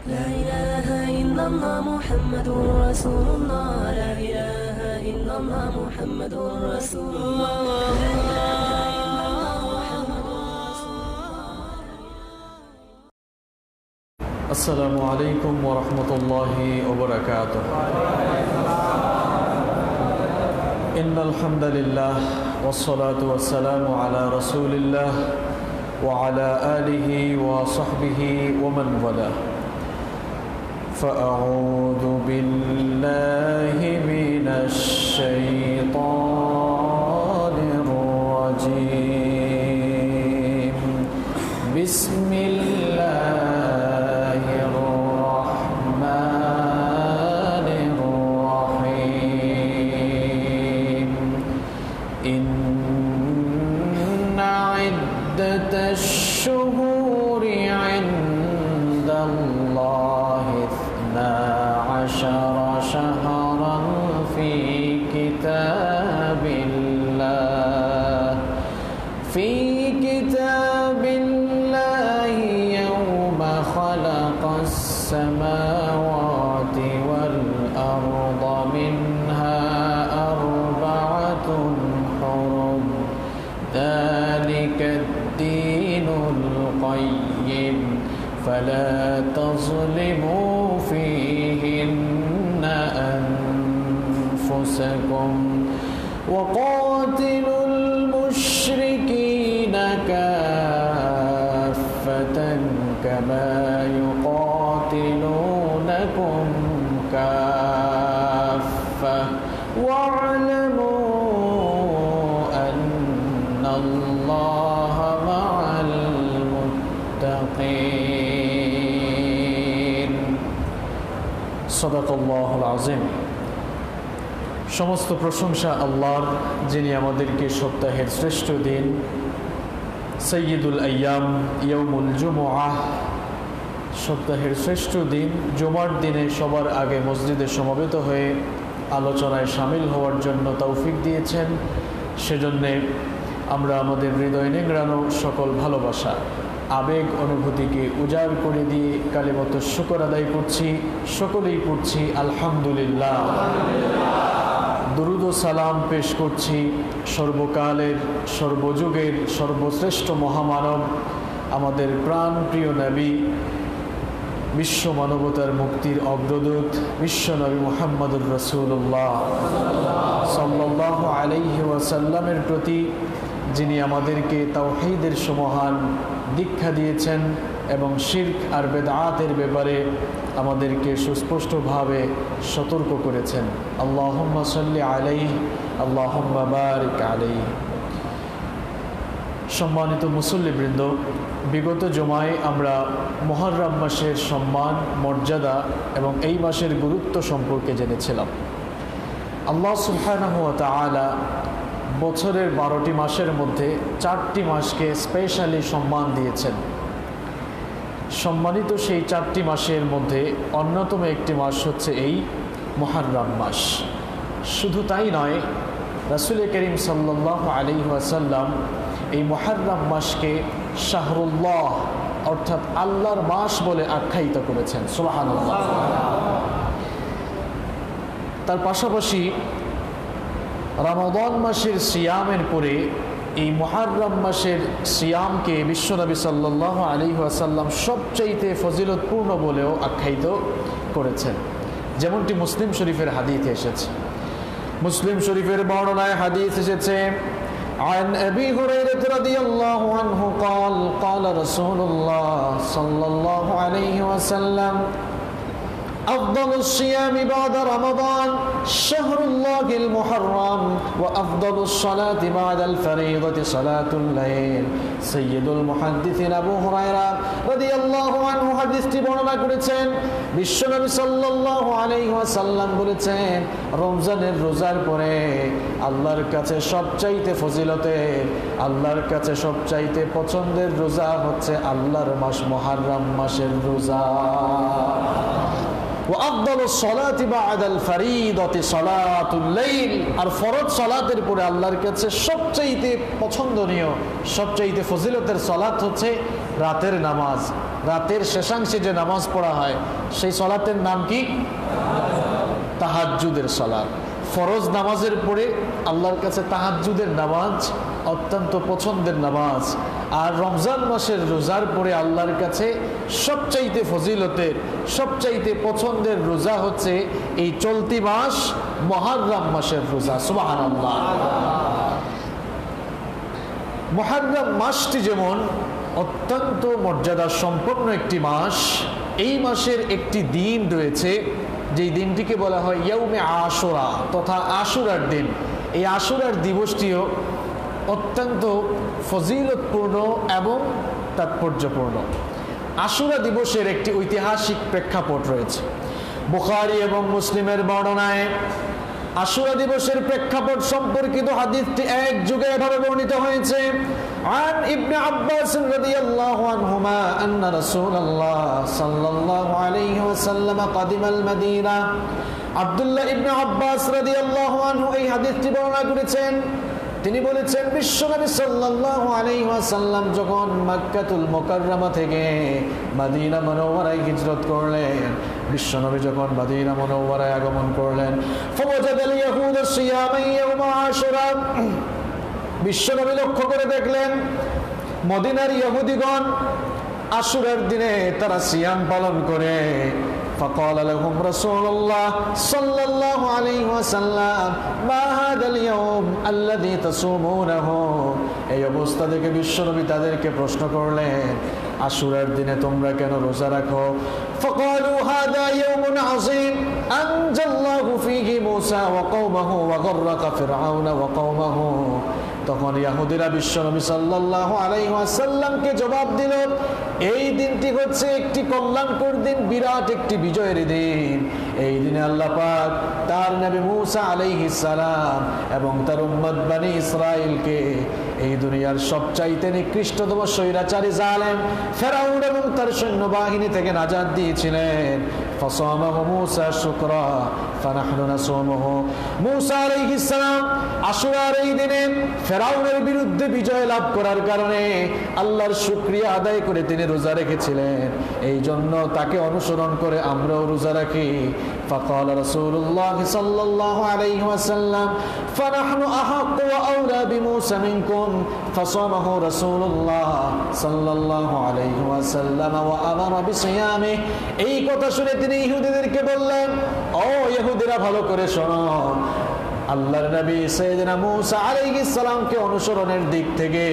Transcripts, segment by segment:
لا إله إلا الله محمد رسول الله لا إله إلا الله محمد رسول الله السلام عليكم ورحمة الله وبركاته إن الحمد لله والصلاة والسلام على رسول الله وعلى آله وصحبه ومن والاه فأعوذ بالله من الشيطان الرجيم بسم الله الرحمن الرحيم إن عدة الشهور عند الله 12 شهرا في كتاب الله يوم خلق السماوات والأرض منها 4 حرم ذلك الدين القيم فلا تظلموا فيهن أنفسكم وقاتلوا المشركين كافة كما يقاتلونكم كافة واعلموا أن الله مع المتقين صدق الله العظيم সমস্ত প্রশংসা আল্লাহর, যিনি আমাদেরকে সপ্তাহের শ্রেষ্ঠ দিন সৈয়দুল আইয়াম ইয়াউমুল জুমআহ, সপ্তাহের শ্রেষ্ঠ দিন জুমার দিনে সবার আগে মসজিদে সমবেত হয়ে আলোচনায় শামিল হওয়ার জন্য তৌফিক দিয়েছেন। সেজন্যে আমরা আমাদের হৃদয় নিংড়ানো সকল ভালোবাসা, আবেগ, অনুভূতিকে উজাড় করে দিয়ে কালিমাত শুকর আদায় করছি। সকলেই পড়ছি আলহামদুলিল্লাহ। দুরুদ ও সালাম পেশ করছি সর্বকালের, সর্বযুগের সর্বশ্রেষ্ঠ মহামানব, আমাদের প্রাণ প্রিয় নবী, বিশ্ব মানবতার মুক্তির অগ্রদূত বিশ্বনবী মুহাম্মদুর রাসূলুল্লাহ সাল্লাল্লাহু আলাইহি ওয়াসাল্লামের প্রতি, যিনি আমাদেরকে তাওহীদের সমহান দীক্ষা দিয়েছেন এবং শিরক আর বেদআতের ব্যাপারে আমাদেরকে সুস্পষ্টভাবে সতর্ক করেছেন। আল্লাহুম্মা সাল্লি আলাইহি আল্লাহুম্মা বারিক আলাইহি। সম্মানিত মুসল্লিবৃন্দ, বিগত জুমায় আমরা মুহররম মাসের সম্মান, মর্যাদা এবং এই মাসের গুরুত্ব সম্পর্কে জেনেছিলাম। আল্লাহ সুবহানাহু ওয়া তাআলা বছরের 12টি মাসের মধ্যে 4টি মাসকে স্পেশালি সম্মান দিয়েছেন। সম্মানিত সেই 4টি মাসের মধ্যে অন্যতম একটি মাস হচ্ছে এই মুহররম মাস। শুধু তাই নয়, রাসূল করিম সাল্লাল্লাহু আলাইহি ওয়াসাল্লাম এই মুহররম মাসকে শাহরুল্লাহ অর্থাৎ আল্লাহর মাস বলে আখ্যায়িত করেছেন। সুবহানাল্লাহ। তার পাশাপাশি রমাদান মাসের সিয়ামের পরে এই মুহররম মাসের সিয়ামকে বিশ্বনবী সাল্লাল্লাহু আলাইহি ওয়াসাল্লাম সবচাইতে ফজিলতপূর্ণ বলেও আখ্যায়িত করেছেন, যেমনটি মুসলিম শরীফের হাদিসে এসেছে। মুসলিম শরীফের বর্ণনায় হাদিস এসেছে, عن أبي هريرة رضي الله عنه قال قال رسول الله صلى الله عليه وسلم أفضل الصيام بعد رمضان شهر الله المحرم وأفضل الصلاة بعد الفريضة صلاة الليل سيد المحدثين أبو هريرة رضي الله عنه حديثটি বর্ণনা করেছেন। বিশ্বনবী সাল্লাল্লাহু আলাইহি ওয়াসাল্লাম বলেছেন, রমজানের রোজার পরে আল্লাহর কাছে সবচাইতে ফজিলতের, আল্লাহর কাছে সবচাইতে পছন্দের রোজা হচ্ছে আল্লাহর মাস মুহররম মাসের রোজা। ওয়া আফদালুস সালাতি বা'দাল ফারিদাতি সালাতুল লাইল, আর ফরজ সালাতের পরে আল্লাহর কাছে সবচেয়ে পছন্দনীয়, সবচেয়ে ফজিলতের সালাত হচ্ছে রাতের নামাজ। রাতের শেষাংশে যে নামাজ পড়া হয় সেই সালাতের নাম কি? তাহাজ্জুদের সালাত। ফরজ নামাজের পরে আল্লাহর কাছে তাহাজ্জুদের নামাজ অত্যন্ত পছন্দের নামাজ। আর রমজান মাসের রোজার পরে আল্লাহর কাছে সবচাইতে ফজিলতের, সবচাইতে পছন্দের রোজা হচ্ছে এই চলতি মাস মুহররম মাসের রোজা। সুবহানাল্লাহ। মুহররম মাসটি যেমন অত্যন্ত মর্যাদা সম্পন্ন একটি মাস, এই মাসের একটি দিন রয়েছে যেই দিনটিকে বলা হয় ইয়াউমে আশুরা তথা আশুরার দিন। এই আশুরার দিবসটিও অত্যন্ত ফজিলতপূর্ণ এবং তাৎপর্যপূর্ণ। আশুরা দিবসের একটি ঐতিহাসিক প্রেক্ষাপট রয়েছে। বুখারী এবং মুসলিমের বর্ণনায় আশুরা দিবসের প্রেক্ষাপট সম্পর্কিত হাদিসটি এক যুগে এভাবে বর্ণিত হয়েছে। عن ابن عباس رضي الله عنهما أن رسول الله صلى الله عليه وسلم قدم المدينة। আব্দুল্লাহ ইবনে আব্বাস রাদিয়াল্লাহু আনহু এই হাদিসটি বর্ণনা করেছেন। তিনি বলেছেন বিশ্বনবী সাল্লাল্লাহু আলাইহি ওয়াসাল্লাম যখন মক্কাতুল মুকাররমা থেকে মদিনা মুনাওয়ারায় হিজরত করলেন, বিশ্বনবী যখন মদিনা মুনাওয়ারায় আগমন করলেন, ফাওয়াজাদাল ইয়াহুদ সিয়ামা ইয়াউম আশুরা, বিশ্বনবী লক্ষ্য করে দেখলেন মদিনার ইহুদিগণ আশুরার দিনে তারা সিয়াম পালন করে। فقال لهم رسول الله صلى الله عليه وسلم ما هذا اليوم الذي تصومونه। এই অবস্থা দেখে বিশ্বনবী তাদেরকে প্রশ্ন করলেন, আশুরার দিনে তোমরা কেন রোজা রাখো? فقالوا هذا يوم عظيم أنجى الله فيه موسى وقومه وغرق فرعون وقومه। তখন ইহুদিরা বিশ্বনবী সাল্লাল্লাহু আলাইহি ওয়াসাল্লামকে জবাব দিল, এই দিনটি হচ্ছে একটি কল্যাণকর দিন, বিরাট একটি বিজয়ের দিন। এই দিনে আল্লাহ পাক তার নবী মুসা আলাইহিস সালাম এবং তার উম্মত বনি ইসরাইলকে এই দুনিয়ার সবচাইতে নিকৃষ্টতম স্বৈরাচারী জালেম ফেরাউন এবং তার সৈন্যবাহিনী থেকে নাজাত দিয়েছিলেন। ফাসামাহু মুসা শুকরা ফানাহনু নাসুমুহু। মুসা আলাইহিস সালাম আশুরার এই দিনে ফেরাউনের বিরুদ্ধে বিজয় লাভ করার কারণে আল্লাহর শুকরিয়া আদায় করে তিনি রোজা রেখেছিলেন। এই জন্য তাকে অনুসরণ করে আমরাও রোজা রাখি। فقال رسول الله صلى الله عليه وسلم فنحن أحق وأولى بموسى منكم فصامه رسول الله صلى الله عليه وسلم وأمر بصيامه। এই কথা শুনে তিনি ইহুদিদেরকে বললেন, ও ইহুদিরা ভালো করে শোনো, আল্লাহর নবী সাইয়েদনা মুসা আলাইহিস সালামকে অনুসরণের দিক থেকে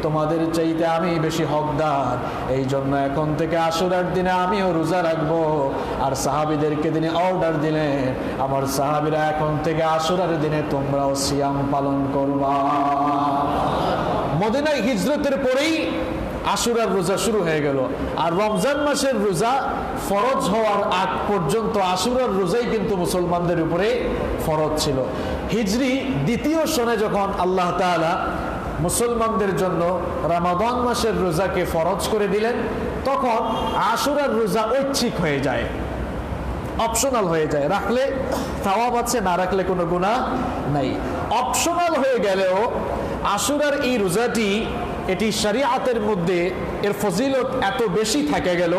তোমাদের চাইতে আমি বেশি হকদার। এই জন্য এখন থেকে আশুরার দিনে আমিও রোজা রাখবো। আর সাহাবীদেরকে তিনি অর্ডার দিলেন, আমার সাহাবীরা এখন থেকে আশুরার দিনে তোমরাও সিয়াম পালন করবা। মদিনায় হিজরতের পরেই আশুরার রোজা শুরু হয়ে গেল। আর রমজান মাসের রোজা ফরজ হওয়ার আগ পর্যন্ত আশুরার রোজাই কিন্তু মুসলমানদের উপরে ফরজ ছিল। হিজরি দ্বিতীয় সনে যখন আল্লাহ তাআলা মুসলমানদের জন্য রমাদান মাসের রোজাকে ফরজ করে দিলেন, তখন আশুরার রোজা ঐচ্ছিক হয়ে যায়, অপশনাল হয়ে যায়। রাখলে সওয়াব আছে, না রাখলে কোনো গুনাহ নাই। অপশনাল হয়ে গেলেও আশুরার এই রোজাটি, এটি শরীয়তের মধ্যে এর ফজিলত এত বেশি থাকে গেল,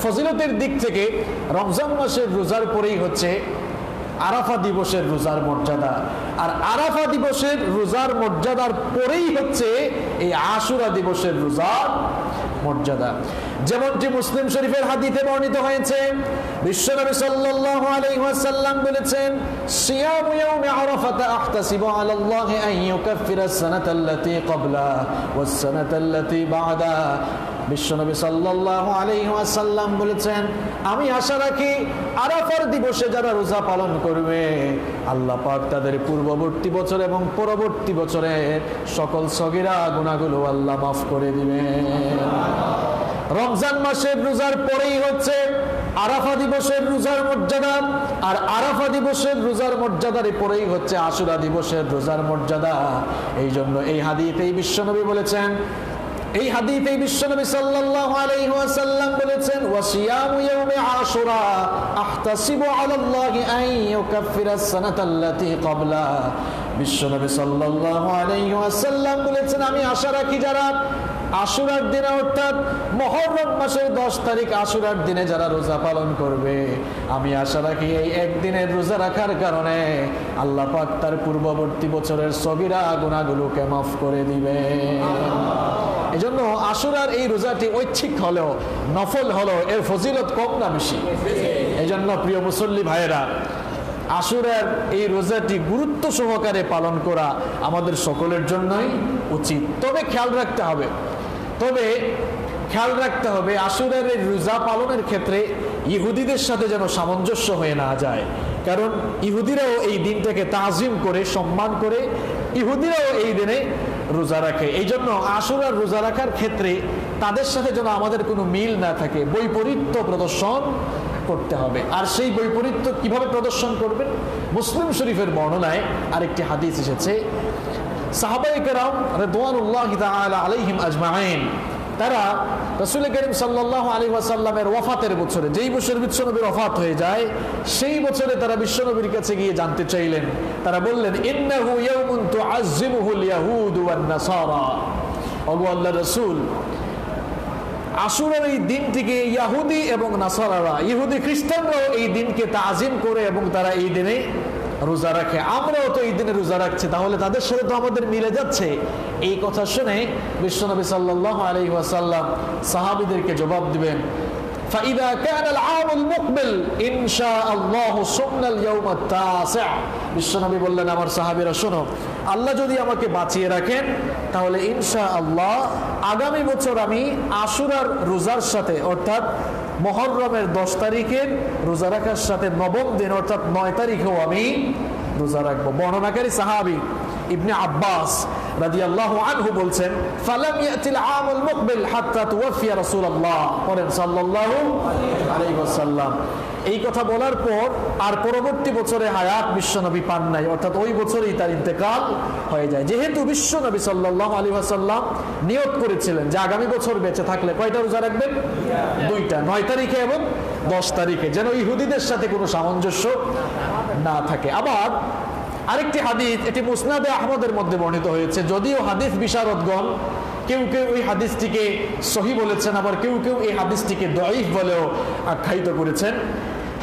ফজিলতের দিক থেকে রমজান মাসের রোজার পরেই হচ্ছে আরাফা দিবসের রোজার মর্যাদা, আর আরাফা দিবসের রোজার মর্যাদার পরেই হচ্ছে এই আশুরা দিবসের রোজার মর্যাদা। যেমনটি মুসলিম শরীফের হাদিসে বর্ণিত হয়েছে, বিশ্বনবী সাল্লাল্লাহু আলাইহি ওয়াসাল্লাম বলেছেন, সিয়ামু ইয়াউমি আরাফাতা আহতাসিবু আলাল্লাহি আন ইউকাফিরা আস-সানাতাল্লাতী ক্বাবলা ওয়াস-সানাতাল্লাতী বা'দা। বিশ্বনবী সাল্লাল্লাহু আলাইহি ওয়াসাল্লাম বলেছেন, আমি আশা রাখি আরাফার দিবসে যারা রোজা পালন করবে আল্লাহ পাক তাদের পূর্ববর্তী বছর এবং পরবর্তী বছরের সকল সগীরা গুনাহগুলো আল্লাহ মাফ করে দিবেন। রমজান মাসের রোজার পরেই হচ্ছে আরাফা দিবসের রোজার মর্যাদা, আর আরাফা দিবসের রোজার মর্যাদার পরেই হচ্ছে আশুরা দিবসের রোজার মর্যাদা। এই জন্য এই হাদিসেই বিশ্বনবী বলেছেন, এই হাদিসে বিশ্বনবী সাল্লাল্লাহু আলাইহি ওয়াসাল্লাম বলেছেন ওয়াসিয়ামু ইয়াউমি আশুরা আহতাসিবু আলাল্লাহি আন ইউকাফিরা সানাতাল্লাতী ক্বাবলা। বিশ্বনবী সাল্লাল্লাহু আলাইহি ওয়াসাল্লাম বলেছেন আমি আশা রাখি যারা আশুরার দিনে অর্থাৎ মুহররম মাসের 10 তারিখ আশুরার দিনে যারা রোজা পালন করবে, আমি আশা রাখি এই একদিনের রোজা রাখার কারণে আল্লাহ পাক তার পূর্ববর্তী বছরের সগীরা গুনাহগুলোকে মাফ করে দিবে। এজন্য আশুরার এই রোজাটি ঐচ্ছিক হলেও নফল হলেও এর ফজিলত কম না বেশি? এজন্য প্রিয় মুসল্লি ভাইয়েরা, আশুরার এই রোজাটি গুরুত্ব সহকারে পালন করা আমাদের সকলের জন্যই উচিত। তবে খেয়াল রাখতে হবে আশুরার এই রোজা পালনের ক্ষেত্রে ইহুদিদের সাথে যেন সামঞ্জস্য হয়ে না যায়। কারণ ইহুদিরাও এই দিনটাকে তাজিম করে সম্মান করে ইহুদিরাও এই দিনে রোজা রাখে। এই জন্য আশুরার রোজা রাখার ক্ষেত্রে তাদের সাথে যেন আমাদের কোনো মিল না থাকে, বৈপরীত্য প্রদর্শন করতে হবে। আর সেই বৈপরীত্য কিভাবে প্রদর্শন করবেন? মুসলিম শরীফের বর্ণনায় আরেকটি হাদিস এসেছে, সাহাবায়ে কেরাম রিদওয়ানুল্লাহি তাআলা আলাইহিম আজমাইন তারা রাসূল করিম সাল্লাল্লাহু আলাইহি ওয়াসাল্লামের ওয়াফাতের বছরে, যেই বছর বিশ্বনবীর ওয়াফাত হয়ে যায়, সেই বছরে তারা বিশ্বনবীর কাছে গিয়ে জানতে চাইলেন। তারা বললেন ইন্নাহু ইয়াউমুন তুআজ্জিমুহুল ইয়াহুদ ওয়ান নাসারা, ওগো আল্লাহর রাসূল, আশুরার এই দিনটিকে ইহুদি এবং নাসারারা, ইহুদি খ্রিস্টানরাও এই দিনকে তাজিম করে এবং তারা এই দিনে রোজা রাখে, আমরাও তো এই দিনে রোজা রাখছি, তাহলে তাদের সাথে তো আমাদের মিলে যাচ্ছে। এই কথা শুনে বিশ্বনবী সাল্লাল্লাহু আলাইহি ওয়াসাল্লাম সাহাবীদেরকে জবাব দিবেন, فإذا كان العام المقبل إن شاء الله صمنا اليوم التاسع। বিশ্বনবী বললেন, আমার সাহাবীরা শোনো, আল্লাহ যদি আমাকে বাঁচিয়ে রাখেন তাহলে ইনশাআল্লাহ আগামী বছর আমি আশুরার রোজার সাথে অর্থাৎ মুহররমের 10 তারিখের রোজা রাখার সাথে 9ম দিন অর্থাৎ 9 তারিখেও আমি রোজা রাখবো। বর্ণনাকারী সাহাবী ইবনে আব্বাস রাদিয়াল্লাহু আনহু বলছেন, ফালাম ইয়াতিল আমুল মুকবিল হাত্তা তুওয়াফিয়া রাসূলুল্লাহ সাল্লাল্লাহু আলাইহি ওয়াসাল্লাম। এই কথা বলার পর আর পরবর্তী বছরে হায়াত বিশ্বনবী পান নাই, অর্থাৎ ওই বছরেই তার ইন্তেকাল হয়ে যায়। যেহেতু বিশ্বনবী সাল্লাল্লাহু আলাইহি ওয়াসাল্লাম নিয়ত করেছিলেন যে আগামী বছর বেঁচে থাকলে কয়টা রোজা রাখবেন? 2টা, 9 তারিখে এবং 10 তারিখে, যেন ইহুদিদের সাথে কোনো সামঞ্জস্য না থাকে। আবার আরেকটি হাদিস, এটি মুসনাদে আহমদের মধ্যে বর্ণিত হয়েছে, যদিও হাদিস বিশারদগণ কেউ কেউ এই হাদিসটিকে সহিহ বলেছেন, আবার কেউ কেউ এই হাদিসটিকে দাঈফ বলেও আখ্যায়িত করেছেন।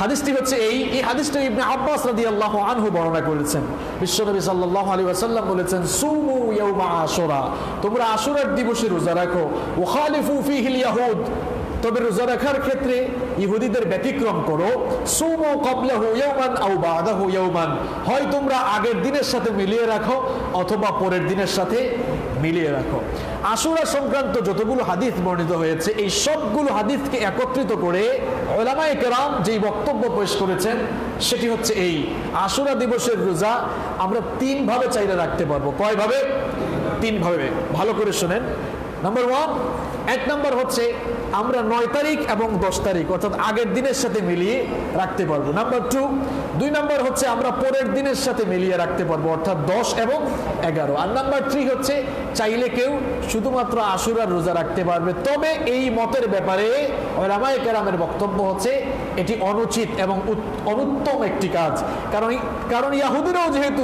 হাদিসটি হচ্ছে এই হাদিসটা ইবনে আব্বাস রাদিয়াল্লাহু আনহু বর্ণনা করেছেন। বিশ্বনবী সাল্লাল্লাহু আলাইহি ওয়াসাল্লাম বলেছেন, সুমু ইয়াউমা আশুরা, তোমরা আশুরার দিবসে রোজা রাখো, ওয়াখালিফু ফীহিল ইয়াহুদ, তবে রোজা রাখার ক্ষেত্রে ইহুদিদের ব্যতিক্রম করো, সুমু ক্বাবলাহু ইয়াওমান আও বাদাহু ইয়াওমান, হয় তোমরা আগের দিনের সাথে মিলিয়ে রাখো অথবা পরের দিনের সাথে মিলিয়ে রাখো। আশুরা সংক্রান্ত যতগুলো হাদিস বর্ণিত হয়েছে, এই সবগুলো হাদিসকে একত্রিত করে উলামায়ে কেরাম যেই বক্তব্য পেশ করেছেন সেটি হচ্ছে এই, আশুরা দিবসের রোজা আমরা 3 ভাবে চাইলে রাখতে পারবো। কয়ভাবে? 3 ভাবে। ভালো করে শুনেন। নাম্বার 1, 1 নম্বর হচ্ছে আমরা 9 তারিখ এবং 10 তারিখ অর্থাৎ আগের দিনের সাথে মিলিয়ে রাখতে পারবো। নাম্বার 2 নম্বর হচ্ছে আমরা পরের দিনের সাথে মিলিয়ে রাখতে পারবো অর্থাৎ 10 এবং 11। আর নাম্বার 3 হচ্ছে চাইলে কেউ শুধুমাত্র আশুরার রোজা রাখতে পারবে। তবে এই মতের ব্যাপারে উলামায়ে কেরামের বক্তব্য হচ্ছে এটি অনুচিত এবং অনুত্তম একটি কাজ। কারণ ইহুদিরাও যেহেতু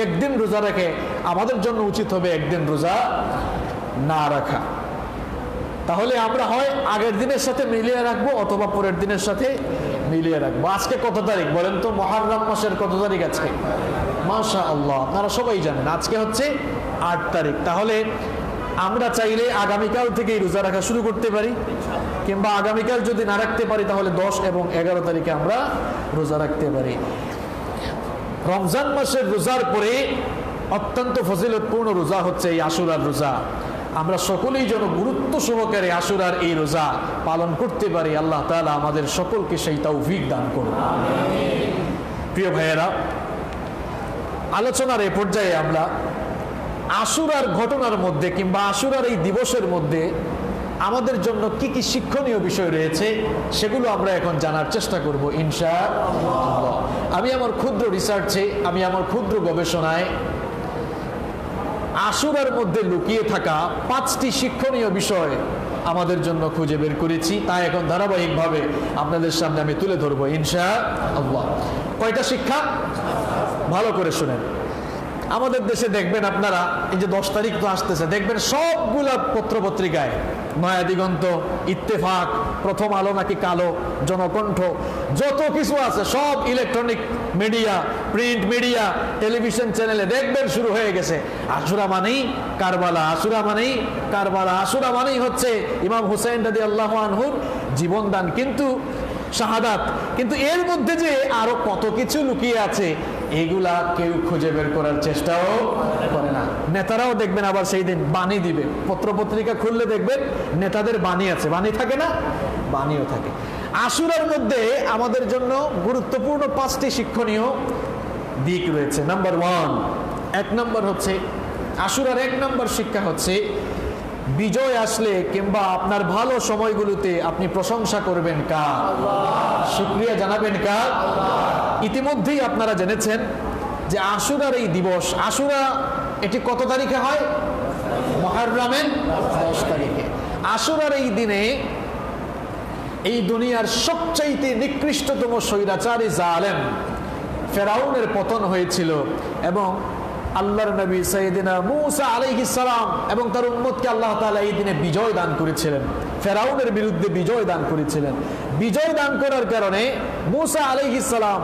একদিন রোজা রাখে, আমাদের জন্য উচিত হবে একদিন রোজা না রাখা। তাহলে আমরা হয় আগের দিনের সাথে মিলিয়ে রাখবো অথবা পরের দিনের সাথে মিলিয়ে রাখবো। আজকে কত তারিখ বলেন তো? মুহররম মাসের কত তারিখ আজকে? মাশাআল্লাহ, আপনারা সবাই জানেন আজকে হচ্ছে 8 তারিখ। তাহলে আমরা চাইলে আগামীকাল থেকেই রোজা রাখা শুরু করতে পারি, কিংবা আগামীকাল যদি না রাখতে পারি তাহলে 10 এবং 11 তারিখে আমরা রোজা রাখতে পারি। রমজান মাসের রোজার পরে অত্যন্ত ফজিলতপূর্ণ রোজা হচ্ছে এই আশুরার রোজা। আমরা সকলেই যেন গুরুত্ব সহকারে আশুরার এই রোজা পালন করতে পারি। আল্লাহ তাআলা আমাদের সকলকে সেই তৌফিক দান করুন। প্রিয় ভাইয়েরা, আলোচনার এই পর্যায়ে আমরা আশুরার ঘটনার মধ্যে কিংবা আশুরার এই দিবসের মধ্যে আমাদের জন্য কি কি শিক্ষণীয় বিষয় রয়েছে সেগুলো আমরা এখন জানার চেষ্টা করব ইনশাআল্লাহ। আমি আমার ক্ষুদ্র রিসার্চে, আমি আমার ক্ষুদ্র গবেষণায় আশুরার মধ্যে লুকিয়ে থাকা 5টি শিক্ষণীয় বিষয় আমাদের জন্য খুঁজে বের করেছি, তাই এখন ধারাবাহিকভাবে আপনাদের সামনে আমি তুলে ধরবো ইনশাআল্লাহ। কয়টা শিক্ষা? ভালো করে শুনেন। আমাদের দেশে দেখবেন আপনারা, এই যে 10 তারিখ তো আসতেছে, দেখবেন সবগুলা পত্রপত্রিকায় নয়া দিগন্ত, ইত্তেফাক, প্রথম আলো নাকি কালো, জনকণ্ঠ, যত কিছু আছে সব electronic media, print media, television চ্যানেলে দেখবেন শুরু হয়ে গেছে আশুরা মানেই কারবালা, আশুরা মানেই কারবালা, আশুরা মানেই হচ্ছে ইমাম হুসাইন রাদিয়াল্লাহু আনহুর জীবনদান, কিন্তু শাহাদাত। কিন্তু এর মধ্যে যে আরো কত কিছু লুকিয়ে আছে এগুলা কেউ খুঁজে বের করার চেষ্টাও করে না। নেতারাও দেখবেন আবার সেই দিন বাণী দিবে, পত্রপত্রিকা খুললে দেখবেন নেতাদের বাণী আছে, বাণী থাকে না? বাণীও থাকে। আশুরার মধ্যে আমাদের জন্য গুরুত্বপূর্ণ 5টি শিক্ষণীয় দিক রয়েছে। নাম্বার 1, 1 নম্বর হচ্ছে আশুরার 1 নম্বর শিক্ষা হচ্ছে বিজয় আসলে কিংবা আপনার ভালো সময়গুলোতে আপনি প্রশংসা করবেন কার? শুকরিয়া জানাবেন কার? ইতিমধ্যেই আপনারা জেনেছেন যে আশুরার এই দিবস, আশুরা এটি কত তারিখে হয়? মুহররমের 10 তারিখে। আশুরার এই দিনে এই দুনিয়ার সবচাইতে নিকৃষ্টতম স্বৈরাচারী জালেম ফেরাউনের পতন হয়েছিল এবং আল্লাহর নবী সাইয়েদিনা মূসা আলাইহিস সালাম এবং তার উম্মতকে আল্লাহ তাআলা এই দিনে বিজয় দান করেছিলেন, ফেরাউনের বিরুদ্ধে বিজয় দান করেছিলেন। বিজয় দান করার কারণে মূসা আলাইহিস সালাম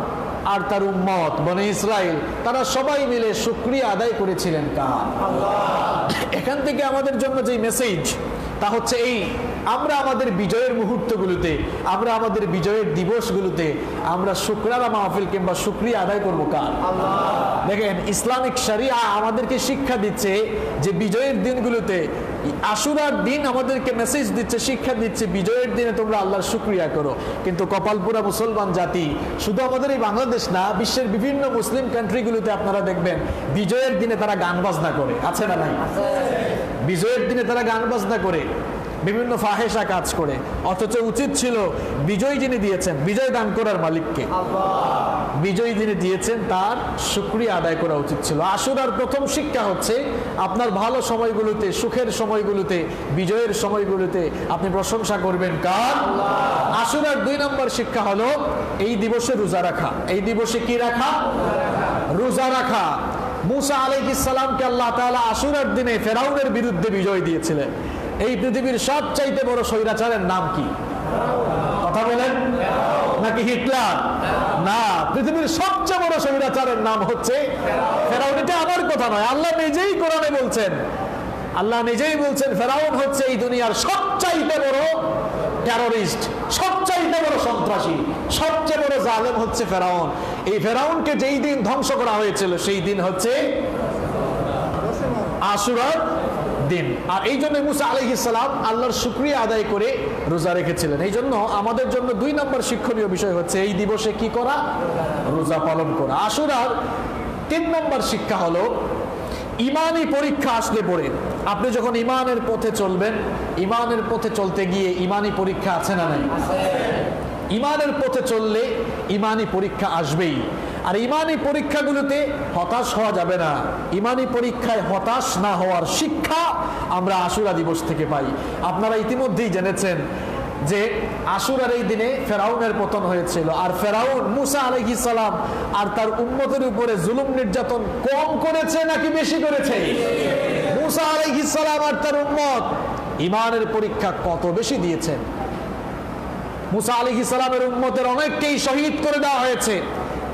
আর তার উম্মত বনি ইসরাইল তারা সবাই মিলে শুকরিয়া আদায় করেছিলেন কার? আল্লাহ। এখান থেকে আমাদের জন্য যে মেসেজ তা হচ্ছে এই, আমরা আমাদের বিজয়ের মুহূর্তগুলোতে, আমরা আমাদের বিজয়ের দিবসগুলোতে আমরা শুকরানা মাহফিল কিংবা শুকরিয়া আদায় করবো কার? আল্লাহ। দেখেন ইসলামিক শরিয়া আমাদেরকে শিক্ষা দিচ্ছে যে বিজয়ের দিনগুলোতে, আশুরার দিন আমাদেরকে মেসেজ দিচ্ছে, শিক্ষা দিচ্ছে বিজয়ের দিনে তোমরা আল্লাহর শুকরিয়া করো। কিন্তু কপালপুরা মুসলমান জাতি, শুধু আমাদের এই বাংলাদেশ না, বিশ্বের বিভিন্ন মুসলিম কান্ট্রিগুলোতে আপনারা দেখবেন বিজয়ের দিনে তারা গান বাজনা করে, আছে না নাই? বিজয়ের দিনে তারা গান বাজনা করে, বিভিন্ন ফাহেসা কাজ করে, অথচ উচিত ছিল বিজয় যিনি দিয়েছেন, বিজয় দান করার মালিককে, বিজয় যিনি দিয়েছেন তার শুকরিয়া আদায় করা উচিত ছিল। আশুরার প্রথম শিক্ষা হচ্ছে আপনার ভালো সময়গুলোতে, সুখের সময়গুলোতে, বিজয়ের সময়গুলোতে আপনি প্রশংসা করবেন কার? আশুরার 2 নম্বর শিক্ষা হলো এই দিবসে রোজা রাখা। এই দিবসে কি রাখা? রোজা রাখা। মূসা আলাইহিস সালামকে আল্লাহ তাআলা আশুরার দিনে ফেরাউনের বিরুদ্ধে বিজয় দিয়েছিলেন। এই পৃথিবীর সবচাইতে বড় স্বৈরাচারের নাম কি? কথা বলেন, নাকি হিটলার? না, পৃথিবীর সবচেয়ে বড় স্বৈরাচারের নাম হচ্ছে ফেরাউন। এটা আমার কথা নয়, আল্লাহ নিজেই কোরআনে বলছেন, আল্লাহ নিজেই বলছেন ফেরাউন হচ্ছে এই দুনিয়ার সবচাইতে বড় টেররিস্ট, সবচাইতে বড় সন্ত্রাসী, সবচেয়ে বড় জালেম হচ্ছে ফেরাউন। এই ফেরাউনকে যেই দিন ধ্বংস করা হয়েছিল সেই দিন হচ্ছে আশুরার দিন। আর এই জন্য মূসা আলাইহিস সালাম আল্লাহর শুকরিয়া আদায় করে রোজা রেখেছিলেন। এই জন্য আমাদের জন্য 2 নম্বর শিক্ষণীয় বিষয় হচ্ছে এই দিবসে কি করা? রোজা পালন করা। আশুরার 3 নম্বর শিক্ষা হলো ইমানি পরীক্ষা আসলে পরে আপনি যখন ইমানের পথে চলবেন, ইমানের পথে চলতে গিয়ে ইমানি পরীক্ষা আছে না নাই? ইমানের পথে চললে ইমানি পরীক্ষা আসবেই। আর ইমানি পরীক্ষাগুলোতে হতাশ হওয়া যাবে না। ইমানি পরীক্ষায় হতাশ না হওয়ার শিক্ষা আমরা আশুরা দিবস থেকে পাই। আপনারা ইতিমধ্যেই জেনেছেন যে আশুরার এই দিনে ফেরাউনের পতন হয়েছিল। আর ফেরাউন মূসা আলাইহিস সালাম আর তার উম্মতের উপরে জুলুম নির্যাতন কম করেছে নাকি বেশি করেছে? মূসা আলাইহিস সালাম আর তার উম্মত ইমানের পরীক্ষা কত বেশি দিয়েছেন। মূসা আলাইহিস সালামের উম্মতের অনেককেই শহীদ করে দেওয়া হয়েছে।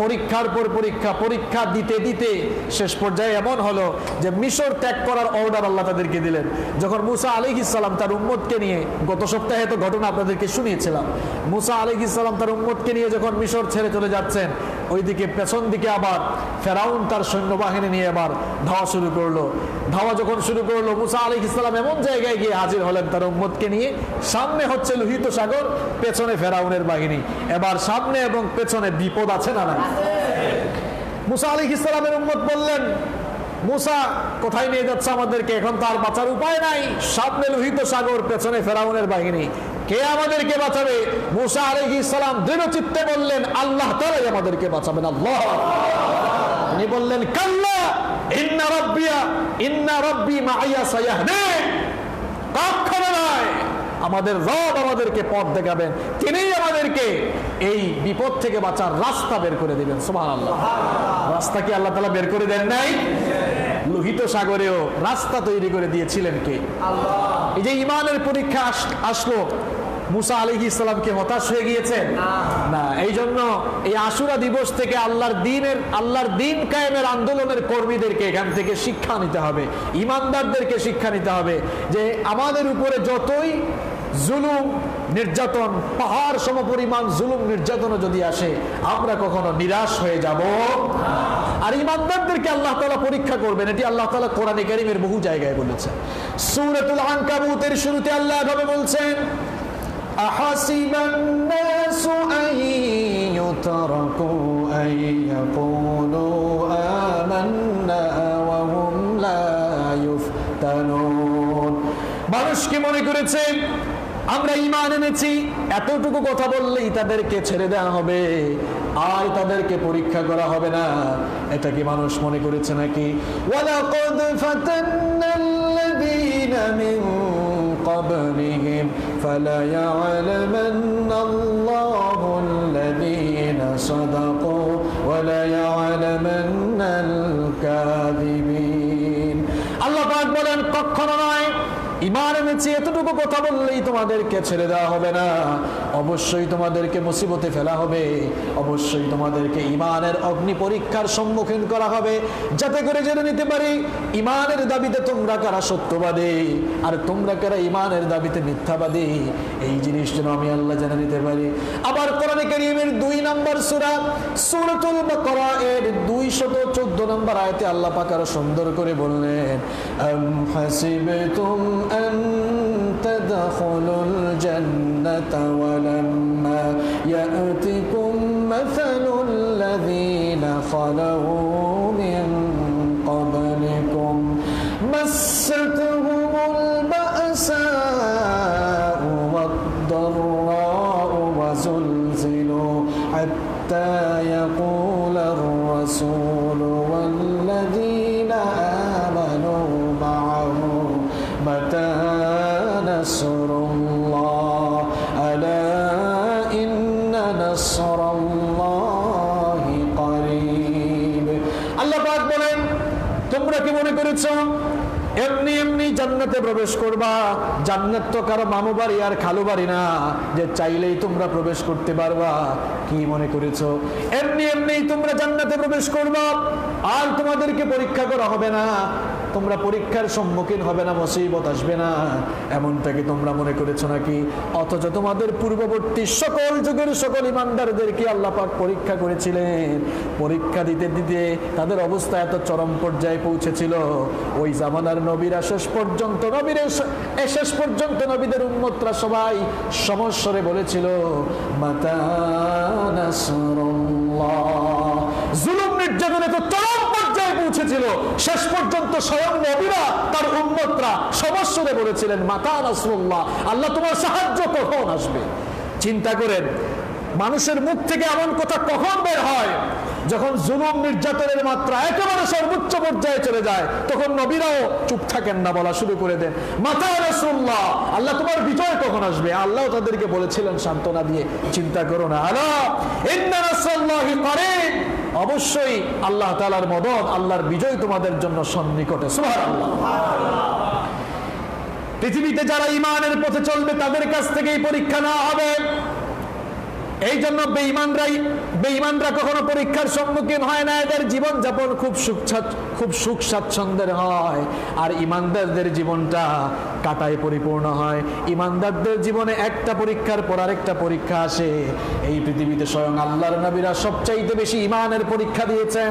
পরীক্ষার পর পরীক্ষা, পরীক্ষা দিতে দিতে শেষ পর্যায়ে এমন হলো যে মিশর ত্যাগ করার অর্ডার আল্লাহ তাদেরকে দিলেন। যখন মূসা আলাইহিস সালাম তার উম্মতকে নিয়ে, গত সপ্তাহে তো ঘটনা আপনাদেরকে শুনিয়েছিলাম, মূসা আলাইহিস সালাম তার উম্মতকে নিয়ে যখন মিশর ছেড়ে চলে যাচ্ছেন, ওইদিকে পেছন দিকে আবার ফেরাউন তার সৈন্যবাহিনী নিয়ে আবার ধাওয়া শুরু করলো। ধাওয়া যখন শুরু করলো, মূসা আলাইহিস সালাম এমন জায়গায় গিয়ে হাজির হলেন তার উম্মতকে নিয়ে, সামনে হচ্ছে লোহিত সাগর, পেছনে ফেরাউনের বাহিনী। এবার সামনে এবং পেছনে বিপদ আছে না নাই? মূসা আলাইহিস সালামের উম্মত বললেন, মূসা কোথায় নিয়ে যাচ্ছে আমাদেরকে? এখন তার বাঁচার উপায় নাই, সামনে লোহিত সাগর, পেছনে ফেরাউনের বাহিনী, কে আমাদেরকে বাঁচাবে? মূসা আলাইহিস সালাম দৃঢ় চিত্তে বললেন, আল্লাহ তাআলাই আমাদেরকে বাঁচাবেন। আল্লাহ। তিনি বললেন, কাল্লা ইন্না রাব্বি মাইয়া সায়াহদিন, কখনো নয়, আমাদের রব আমাদেরকে পথ দেখাবেন, তিনিই আমাদেরকে এই বিপদ থেকে বাঁচার রাস্তা বের করে দিবেন। সুবহানাল্লাহ। রাস্তা কি আল্লাহ তাআলা বের করে দেন নাই? লোহিত সাগরেও রাস্তা তৈরি করে দিয়েছিলেন কে? আল্লাহ। এই যে ঈমানের পরীক্ষা আসলো, মুসা আলাইহিস সালাম কি হতাশ হয়ে গিয়েছেন? না। এই জন্য এই আশুরা দিবস থেকে আল্লাহর দিন কায়েমের আন্দোলনের কর্মীদেরকে এখান থেকে শিক্ষা নিতে হবে, ইমানদারদেরকে শিক্ষা নিতে হবে যে আমাদের উপরে যতই জুলুম নির্যাতন, পাহাড় সমপরিমাণ জুলুম নির্যাতন যদি আসে, আমরা কখনো নিরাশ হয়ে যাব। আর ইমানদারদেরকে আল্লাহ তাআলা পরীক্ষা করবেন, এটি আল্লাহ তাআলা কোরআনে কারীমের বহু জায়গায় বলেছেন। সূরাতুল আনকাবুতের শুরুতে আল্লাহ এভাবে বলছেন, أحسب الناس أن يتركوا أن يقولوا آمنا وهم لا يفتنون। মানুষ কি মনে করেছে আমরা ঈমান এনেছি, এতটুকু কথা বললেই তাদেরকে ছেড়ে দেওয়া হবে আর তাদেরকে পরীক্ষা করা হবে না? এটা কি মানুষ মনে করেছে নাকি? ওয়ালাকাদ ফাতান্নাল্লাযীনা মিন قبلهم فليعلمن الله الذين صدقوا وليعلمن الكاذبين। আল্লাহ পাক বলেন কখনো নয়, ঈমান এনেছি এতটুকু কথা বললেই তোমাদেরকে ছেড়ে দেওয়া হবে না, অবশ্যই তোমাদেরকে মুসিবতে ফেলা হবে, অবশ্যই তোমাদেরকে ঈমানের অগ্নি পরীক্ষার সম্মুখীন করা হবে, যাতে করে জেনে নিতে পারি ঈমানের দাবিতে তোমরা কারা সত্যবাদী আর তোমরা কারা ঈমানের দাবিতে মিথ্যাবাদী। এই জিনিস যেন আমি আল্লাহ জেনে নিতে পারি। আবার কোরআনে কারীমের 2 নম্বর সূরা সূরাতুল বাকারা এর 214 নম্বর আয়াতে আল্লাহ পাক আরো সুন্দর করে বললেন, আম হাসিবতুম أن تدخلوا الجنة ولما يأتكم مثل الذين خلوا من قبلكم مستهم البأساء والضراء وزلزلوا حتى يقول الرسول والذين آمنوا معه متى نصر الله ألا إن نصر الله قريب। আল্লাহ পাক বলেন তোমরা কি মনে করেছো এমনি এমনি জান্নাতে প্রবেশ করবা? জান্নাত তো কারো মামু বাড়ি আর খালু বাড়ি না যে চাইলেই তোমরা প্রবেশ করতে পারবা। কি মনে করেছো এমনি এমনি তোমরা জান্নাতে প্রবেশ করবা আর তোমাদেরকে পরীক্ষা করা হবে না, তোমরা পরীক্ষার সম্মুখীন হবে না, মুসিবত আসবে না, এমনটাকে তোমরা মনে করেছো নাকি? অথচ তোমাদের পূর্ববর্তী সকল যুগের সকল ইমানদারদেরকে আল্লাহ পাক পরীক্ষা করেছিলেন। পরীক্ষা দিতে দিতে তাদের অবস্থা এত চরম পর্যায়ে পৌঁছেছিল, ওই জামানার নবীরা শেষ পর্যন্ত নবীদের উম্মতরা সবাই সমস্বরে বলেছিল মাতা নাসরুল্লাহ। জুলুম নির্যাতনে তো চরম পর্যায়ে পৌঁছেছিল, শেষ পর্যন্ত স্বয়ং নবীরা তার উম্মতরা সমস্বরে বলেছিলেন মাতা নাসরুল্লাহ, আল্লাহ তোমার সাহায্য কখন আসবে? চিন্তা করেন মানুষের মুখ থেকে এমন কথা কখন বের হয়? যখন জুলুম নির্যাতনের মাত্রা একেবারে সর্বোচ্চ পর্যায়ে চলে যায়, তখন নবীরাও চুপ থাকেন না, বলা শুরু করে দেন মাতা রাসূলুল্লাহ, আল্লাহ তোমার বিজয় কখন আসবে? আল্লাহ তাদেরকে বলেছিলেন সান্ত্বনা দিয়ে, চিন্তা করো না, আলা ইন্না নাসরাল্লাহি করিব, অবশ্যই আল্লাহ তাআলার মদদ, আল্লাহর বিজয় তোমাদের জন্য সন্নিকটে। সুবহানাল্লাহ। পৃথিবীতে যারা ঈমানের পথে চলবে তাদের কাছ থেকেই পরীক্ষা নেওয়া হবে। এই জন্য বেঈমানরা কখনো পরীক্ষার সম্মুখীন হয় না, এদের জীবন যাপন খুব সুখ স্বাচ্ছন্দ্যের হয়, আর ঈমানদারদের জীবনটা কাটায় পরিপূর্ণ হয়। ঈমানদারদের জীবনে একটা পরীক্ষার পর আরেকটা পরীক্ষা আসে। এই পৃথিবীতে স্বয়ং আল্লাহর নবীরা সবচাইতে বেশি ঈমানের পরীক্ষা দিয়েছেন।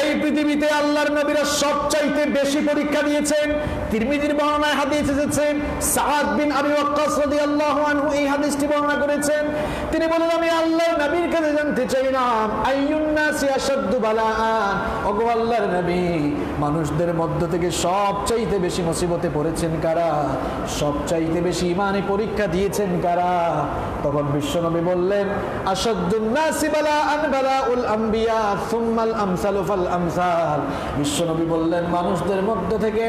এই পৃথিবীতে আল্লাহর নবীরা সবচাইতে বেশি পরীক্ষা দিয়েছেন। তিরমিজির বর্ণনায় হাদিস এসেছে, সাআদ বিন আবি ওয়াক্কাস রাদিয়াল্লাহু আনহু এই হাদিসটি বর্ণনা করেছেন। তিনি বলেন আমি আল্লাহর নবীর কাছে জানতে চাইলাম, আইয়ুন নাসি আশাদ্দু বালাআন, ওগো আল্লাহর নবী, মানুষদের মধ্য থেকে সবচাইতে বেশি মুসিবতে পড়েছেন কারা? সবচাইতে বেশি ঈমানে পরীক্ষা দিয়েছেন কারা? তখন বিশ্বনবী বললেন, আশাদ্দুন নাসি বালাআন বালাউল আম্বিয়া সুম্মাল আমসালু ফাল আমসাল। বিশ্বনবী বললেন, মানুষদের মধ্য থেকে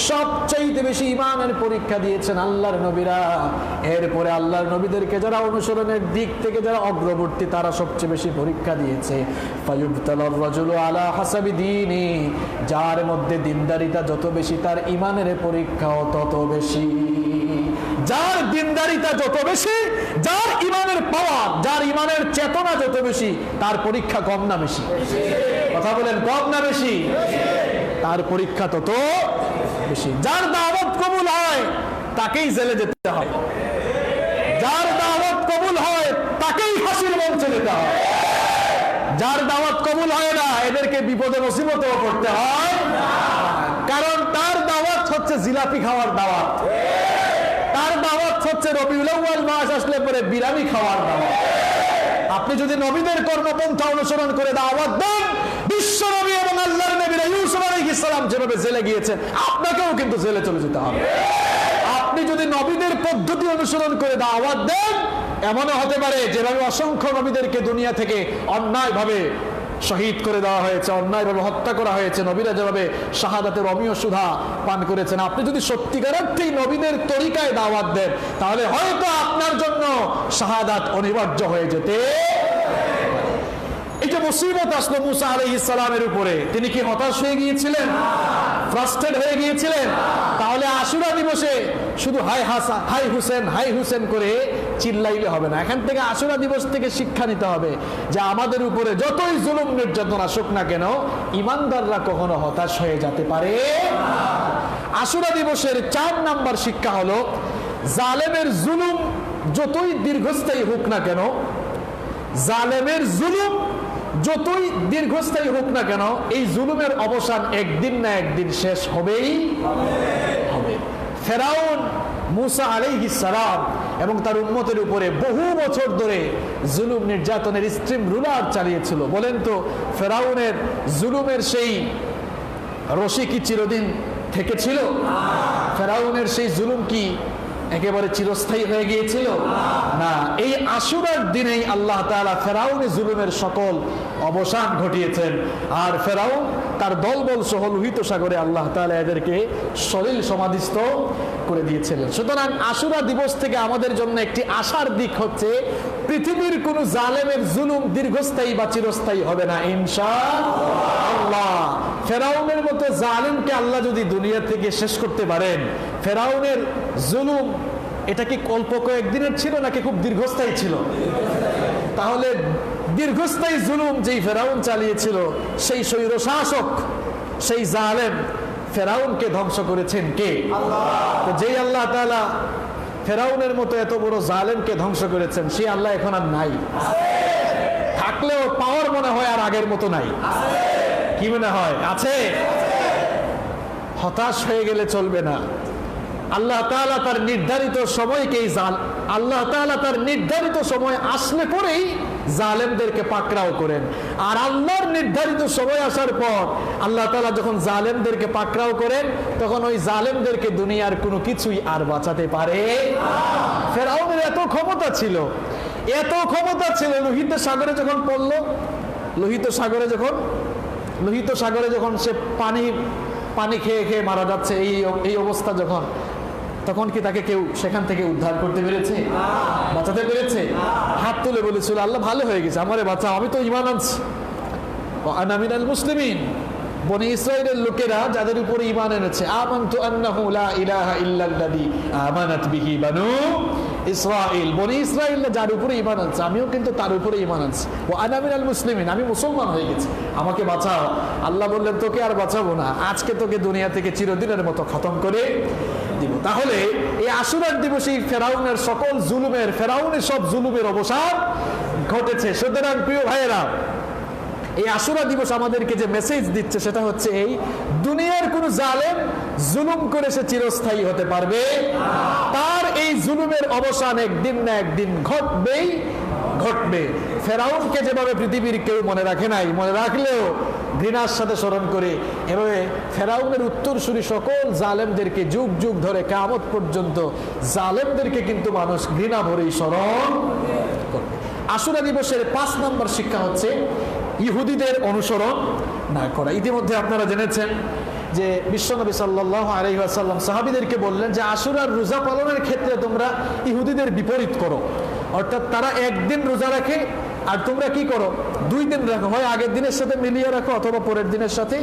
সবচাইতে বেশি ঈমানের পরীক্ষা দিয়েছেন আল্লাহর নবীরা, এরপরে আল্লাহর নবীদেরকে যারা অনুসরণের দিক থেকে যারা অগ্রবর্তী তারা সবচেয়ে বেশি পরীক্ষা দিয়েছে। ফায়ুবতালার রাজুলু আলা হাসাবি দীনি, যার মধ্যে দিনদারিতা যত বেশি তার ঈমানের পরীক্ষাও তত বেশি। যার দিনদারিতা যত বেশি, যার ঈমানের পাওয়ার, যার ঈমানের চেতনা যত বেশি, তার পরীক্ষা কম না বেশি? কথা বলেন, কম না বেশি? তার পরীক্ষা তত বেশি। যার দাওয়াত কবুল হয় তাকেই জেলে যেতে হয়, যার দাওয়াত কবুল হয় তাকেই ফাঁসির মঞ্চে যেতে হয়। যার দাওয়াত কবুল হয় না এদেরকে বিপদে মুসিবতেও পড়তে হয়, কারণ তার দাওয়াত হচ্ছে জিলাপি খাওয়ার দাওয়াত, তার দাওয়াত হচ্ছে রবিউল আউয়াল মাস আসলে পরে বিরামি খাওয়ার দাওয়াত। আপনি যদি নবীদের কর্মপন্থা অনুসরণ করে দাওয়াত দেন, বিশ্ব নবী এবং আল্লাহর নবী ইউসুফ আলাইহিস সালাম যেভাবে জেলে গিয়েছেন, আপনাকেও কিন্তু জেলে চলে যেতে হবে। আপনি যদি নবীদের পদ্ধতি অনুসরণ করে দাওয়াত দেন, এমনও হতে পারে যেভাবে অসংখ্য নবীদেরকে দুনিয়া থেকে অন্যায়ভাবে শহীদ করে দেওয়া হয়েছে, অন্যায়ভাবে হত্যা করা হয়েছে, নবীরা যেভাবে শাহাদাতের অমীয় সুধা পান করেছেন, আপনি যদি সত্যিকার অর্থেই নবীদের তরিকায় দাওয়াত দেন, তাহলে হয়তো আপনার জন্য শাহাদাত অনিবার্য হয়ে যেতে। এই যে মুসিবত আসলো মুসা আলাইহিস সালামের উপরে, তিনি কি হতাশ হয়ে গিয়েছিলেন? ফ্রাস্ট্রেট হয়ে গিয়েছিলেন? তাহলে আশুরা দিবসে শুধু হাই হাসান, হাই হুসেন, হাই হুসেন করে চিল্লাইলে হবে না। এখান থেকে আশুরা দিবস থেকে শিক্ষা নিতে হবে যে আমাদের উপরে যতই জুলুম নির্যাতন আসুক না কেন, ইমানদাররা কখনো হতাশ হয়ে যেতে পারে। আশুরা দিবসের 4 নাম্বার শিক্ষা হলো, জালেমের জুলুম যতই দীর্ঘস্থায়ী হোক না কেন, জালেমের জুলুম যতই দীর্ঘস্থায়ী হোক না কেন, এই জুলুমের অবসান একদিন না একদিন শেষ হবেই হবে। ফেরাউন মুসা আলাইহিস সালাম এবং তার উম্মতের উপরে বহু বছর ধরে জুলুম নির্যাতনের স্ট্রিম রুলার চালিয়েছিল। বলেন তো, ফেরাউনের জুলুমের সেই রশি কি চিরদিন থেকেছিল? ফেরাউনের সেই জুলুম কি একেবারে চিরস্থায়ী হয়ে গিয়েছিল? না, এই আশুরার দিনেই আল্লাহ তাআলা ফেরাউনের জুলুমের সকল অবসান ঘটিয়েছেন। আর ফেরাউন তার দলবল সহ লোহিত সাগরে আল্লাহ তাআলা এদেরকে সলিল সমাধিস্থ করে দিয়েছিলেন। সুতরাং আশুরা দিবস থেকে আমাদের জন্য একটি আশার দিক হচ্ছে, পৃথিবীর কোন জালেমের জুলুম দীর্ঘস্থায়ী বা চিরস্থায়ী হবে না ইনশাআল্লাহ। ফেরাউনের মতো জালেমকে আল্লাহ যদি দুনিয়া থেকে শেষ করতে পারেন, ফেরাউনের জুলুম এটা কি অল্প কয়েকদিনের ছিল নাকি খুব দীর্ঘস্থায়ী ছিল? তাহলে দীর্ঘস্থায়ী জুলুম যেই ফেরাউন চালিয়েছিল, সেই স্বৈর শাসক, সেই জালেম ফেরাউনকে ধ্বংস করেছেন কে? তো যেই আল্লাহ তাআলা ফেরাউনের মতো এত বড় জালেমকে ধ্বংস করেছেন, সেই আল্লাহ এখন আর নাই। থাকলেও পাওয়ার মনে হয় আর আগের মতো নাই। কি মনে হয়? আছে। হতাশ হয়ে গেলে চলবে না। আল্লাহ তাআলা তার নির্ধারিত সময়কেই আল্লাহ তাআলা তার নির্ধারিত সময় আসলে পরেই জালেমদেরকে পাকড়াও করেন। আর আল্লাহর নির্ধারিত সময় আসার পর আল্লাহ তাআলা যখন জালেমদেরকে পাকড়াও করেন, তখন ওই জালেমদেরকে দুনিয়ার কোনো কিছুই আর বাঁচাতে পারে। ফেরাউনের এত ক্ষমতা ছিল, এত ক্ষমতা ছিল, লোহিত সাগরে যখন পড়লো, লোহিত সাগরে যখন সে পানি খেয়ে খেয়ে মারা যাচ্ছে, এই অবস্থা যখন, তখন কি তাকে কেউ সেখান থেকে উদ্ধার করতে পেরেছে? বাঁচাতে পেরেছে? হাত তুলে বলেছিল, আল্লাহ ভালো হয়ে গেছে, আমারে বাঁচাও, আমি তো ঈমান আনছি, আনা মিনাল মুসলিমিন। বনি ইসরাইলের লোকেরা যাদের উপরে ঈমান এনেছে, আমানতু আন্নাহু লা ইলাহা ইল্লাল্লাযী আমানাত বিহি বানু ইসরাইল, বনি ইসরাইল যার উপরে ঈমান আনছে, আমিও কিন্তু তার উপরে ঈমান আনছি। ও আনা মিনাল মুসলিমিন, আমি মুসলমান হয়ে গেছি, আমাকে বাঁচাও। আল্লাহ বললেন, তোকে আর বাঁচাবো না, আজকে তোকে দুনিয়া থেকে চিরদিনের মতো খতম করে দিব। তাহলে এই আশুরার দিবসে ফেরাউনের সকল জুলুমের, ফেরাউনের সব জুলুমের অবসান ঘটেছে। সুতরাং প্রিয় ভাইয়েরা, এই আশুরা দিবস আমাদেরকে যে মেসেজ দিচ্ছে সেটা হচ্ছে এই, দুনিয়ার কোন জালেম জুলুম করে সে চিরস্থায়ী হতে পারবে? তার এই জুলুমের অবসান একদিন না একদিন ঘটবেই ঘটবে। রাখবে। ফেরাউনকে যেভাবে পৃথিবীর কেউ মনে রাখে নাই, মনে রাখলেও ঘৃণার সাথে স্মরণ করে, এভাবে ফেরাউনের উত্তরসূরি সকল জালেমদেরকে যুগ যুগ ধরে কিয়ামত পর্যন্ত জালেমদেরকে কিন্তু মানুষ ঘৃণা ভরেই স্মরণ করবে। আশুরা দিবসের 5 নম্বর শিক্ষা হচ্ছে ইহুদিদের অনুসরণ না করা। ইতিমধ্যে আপনারা জেনেছেন যে বিশ্বনবী সাল্লাল্লাহু আলাইহি ওয়াসাল্লাম সাহাবীদেরকে বললেন যে আশুরার রোজা পালনের ক্ষেত্রে তোমরা ইহুদিদের বিপরীত করো, অর্থাৎ তারা একদিন রোজা রাখে আর তোমরা কি করো 2 দিন রাখো, হয় আগের দিনের সাথে মিলিয়ে রাখো অথবা পরের দিনের সাথে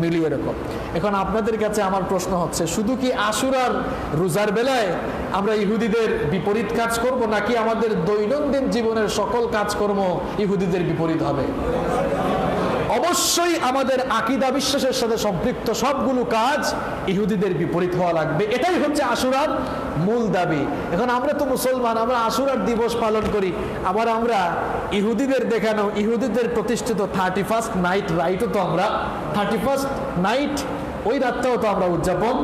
মিলিয়ে রাখো। এখন আপনাদের কাছে আমার প্রশ্ন হচ্ছে, শুধু কি আশুরার রোজার বেলায় আমরা ইহুদিদের বিপরীত কাজ করব, নাকি আমাদের দৈনন্দিন জীবনের সকল কাজকর্ম ইহুদিদের বিপরীত হবে? অবশ্যই আমাদের আকীদা বিশ্বাসের সাথে সম্পৃক্ত সবগুলো কাজ ইহুদিদের বিপরীত হওয়া লাগবে। এটাই হচ্ছে আশুরার মূল দাবি। এখন আমরা তো মুসলমান, আমরা আশুরার দিবস পালন করি, আবার আমরা ইহুদিদের দেখানো, ইহুদিদের প্রতিষ্ঠিত 31st নাইট রাইটও তো আমরা 31st নাইট ওই রাতটাও তো আমরা উদযাপন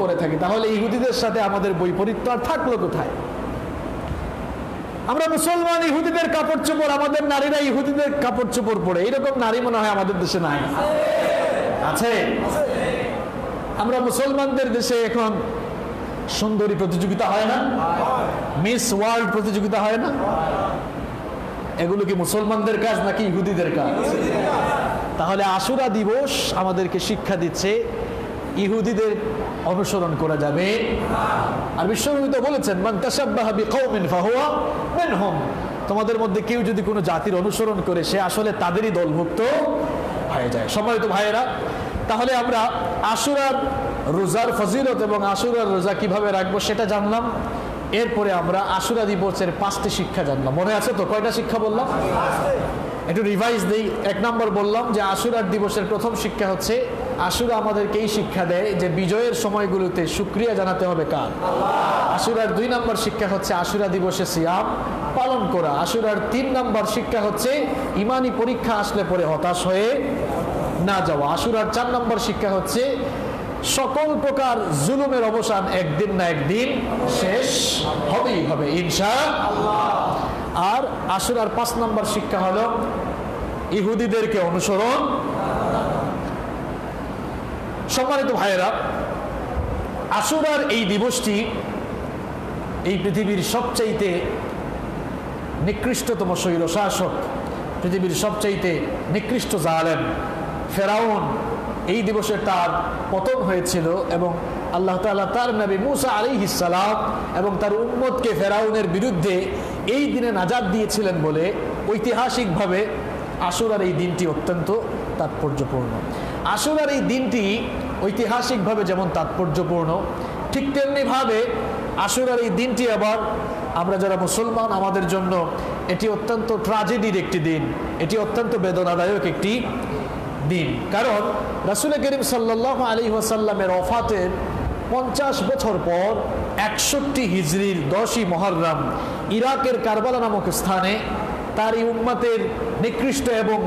করে থাকি। তাহলে ইহুদিদের সাথে আমাদের বৈপরীত্য আর থাকলো কোথায়? আমরা মুসলমান, ইহুদিদের কাপড় চোপড়, আমাদের নারীরা ইহুদিদের কাপড় চোপড় পরে, এরকম নারী মনে হয় আমাদের দেশে নাই, আছে? আমরা মুসলমানদের দেশে এখন সুন্দরী প্রতিযোগিতা হয় না, মিস ওয়ার্ল্ড প্রতিযোগিতা হয় না? এগুলো কি মুসলমানদের কাজ নাকি ইহুদিদের কাজ? তাহলে আশুরা দিবস আমাদেরকে শিক্ষা দিচ্ছে ইহুদিদের অনুসরণ করা যাবে। আর বিশ্বনবী তো বলেছেন, মান তাশাব্বাহা বিকওমিন ফাহুয়া মিনহুম, তোমাদের মধ্যে কেউ যদি কোনো জাতির অনুসরণ করে সে আসলে তাদেরই দলভুক্ত হয়ে যায়। সম্মানিত ভাইয়েরা, তাহলে আমরা আশুরার রোজার ফজিলত এবং আশুরার রোজা কিভাবে রাখবো সেটা জানলাম। এরপরে আমরা আশুরা দিবসের 5টি শিক্ষা জানলাম। মনে আছে তো কয়টা শিক্ষা বললাম? একটু রিভাইজ দেই। 1 নম্বর বললাম যে আশুরার দিবসের প্রথম শিক্ষা হচ্ছে, আশুরা আমাদেরকে এই শিক্ষা দেয় যে বিজয়ের সময়গুলোতে শুকরিয়া জানাতে হবে কার? আশুরার 2 নম্বর শিক্ষা হচ্ছে আশুরা দিবসে সিয়াম পালন করা। আশুরার 3 নম্বর শিক্ষা হচ্ছে ইমানি পরীক্ষা আসলে পরে হতাশ হয়ে না যাওয়া। আশুরার 4 নম্বর শিক্ষা হচ্ছে সকল প্রকার জুলুমের অবসান একদিন না একদিন শেষ হবেই হবে ইনশাআল্লাহ। আর আশুরার 5 নম্বর শিক্ষা হলো ইহুদিদেরকে অনুসরণ। সম্মানিত ভাইয়েরা, আশুরার এই দিবসটি এই পৃথিবীর সবচাইতে নিকৃষ্টতম স্বৈরশাসক, পৃথিবীর সবচাইতে নিকৃষ্ট জালেম ফেরাউন, এই দিবসে তার পতন হয়েছিল এবং আল্লাহ তাআলা তার নবী মুসা আলাইহিস সালাম এবং তার উম্মতকে ফেরাউনের বিরুদ্ধে এই দিনে নাজাত দিয়েছিলেন বলে ঐতিহাসিকভাবে আশুরার এই দিনটি অত্যন্ত তাৎপর্যপূর্ণ। আশুরার এই দিনটি ঐতিহাসিকভাবে যেমন তাৎপর্যপূর্ণ, ঠিক তেমনিভাবে আশুরার এই দিনটি আবার আমরা যারা মুসলমান আমাদের জন্য এটি অত্যন্ত ট্র্যাজেডির একটি দিন, এটি অত্যন্ত বেদনাদায়ক একটি দিন। কারণ রাসূল করিম সাল্লাল্লাহু আলাইহি ওয়াসাল্লামের ওফাতের 50 বছর পর 61 হিজরির 10ই মুহররম ইরাকের কারবালা নামক স্থানে তার এই উম্মতের নিকৃষ্ট এবং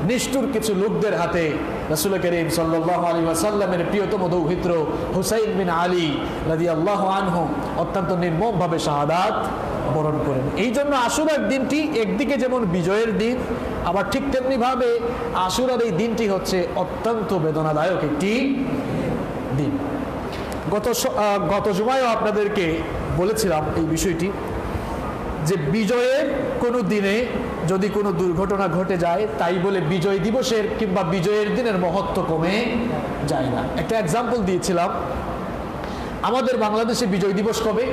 নিষ্ঠুর কিছু লোকদের হাতে রাসূল করিম সাল্লাল্লাহু আলাইহি ওয়াসাল্লামের প্রিয়তম দৌহিত্র হুসাইন বিন আলী রাদিয়াল্লাহু আনহু অত্যন্ত নির্মমভাবে শাহাদাত বরণ করেন। এই জন্য আশুরার দিনটি একদিকে যেমন বিজয়ের দিন, আবার ঠিক তেমনিভাবে আশুরার এই দিনটি হচ্ছে অত্যন্ত বেদনাদায়ক একটি দিন। গত জুমায়ও আপনাদেরকে বলেছিলাম এই বিষয়টি যে বিজয়ের কোনো দিনে যদি কোনো দুর্ঘটনা ঘটে যায় তাই বলে বিজয় দিবসের কিংবা বিজয়ের দিনের মহত্ব কমে যায় না। একটা এক্সাম্পল দিয়েছিলাম, আমাদের বাংলাদেশে বিজয় দিবস কবে?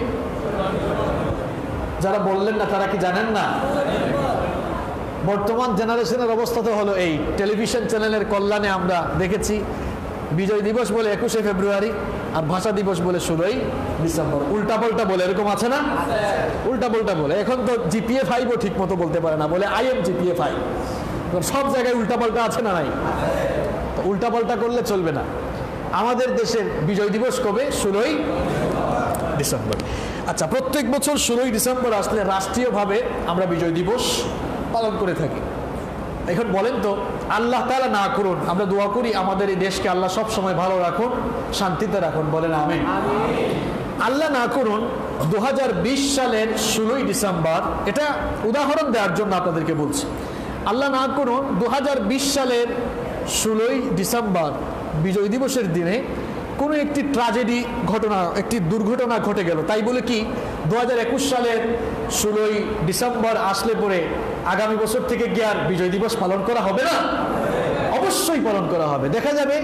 যারা বললেন না তারা কি জানেন না? বর্তমান জেনারেশনের অবস্থা তো হলো এই, টেলিভিশন চ্যানেলের কল্যাণে আমরা দেখেছি বিজয় দিবস বলে 21শে ফেব্রুয়ারি আর ভাষা দিবস বলে 16ই ডিসেম্বর। উল্টা পাল্টা বলে, এরকম আছে না? উল্টা পাল্টা বলে। এখন তো জিপিএ 5ও ঠিক মতো বলতে পারে না, বলে IM GPA 5। সব জায়গায় উল্টা পাল্টা আছে না নাই? তো উল্টা পাল্টা করলে চলবে না। আমাদের দেশের বিজয় দিবস কবে? 16ই ডিসেম্বর। আচ্ছা, প্রত্যেক বছর 16ই ডিসেম্বর আসলে রাষ্ট্রীয়ভাবে আমরা বিজয় দিবস পালন করে থাকি। এখন বলেন তো, আল্লাহ তাআলা না করুন, আমরা দোয়া করি আমাদের এই দেশকে আল্লাহ সব সময় ভালো রাখুন, শান্তিতে রাখুন, বলেন আমিন। আল্লাহ না করুন 2020 সালের 16ই ডিসেম্বর, এটা উদাহরণ দেওয়ার জন্য আপনাদেরকে বলছি, আল্লাহ না করুন 2020 সালের 16ই ডিসেম্বর বিজয় দিবসের দিনে কোনো একটি ট্র্যাজেডি ঘটনা, একটি দুর্ঘটনা ঘটে গেল, তাই বলে কি 2021 সালের 16ই ডিসেম্বর আসলে পরে আগামী বছর থেকে কি আর বিজয় দিবস পালন করা হবে না? অবশ্যই পালন করা হবে। দেখা যাবে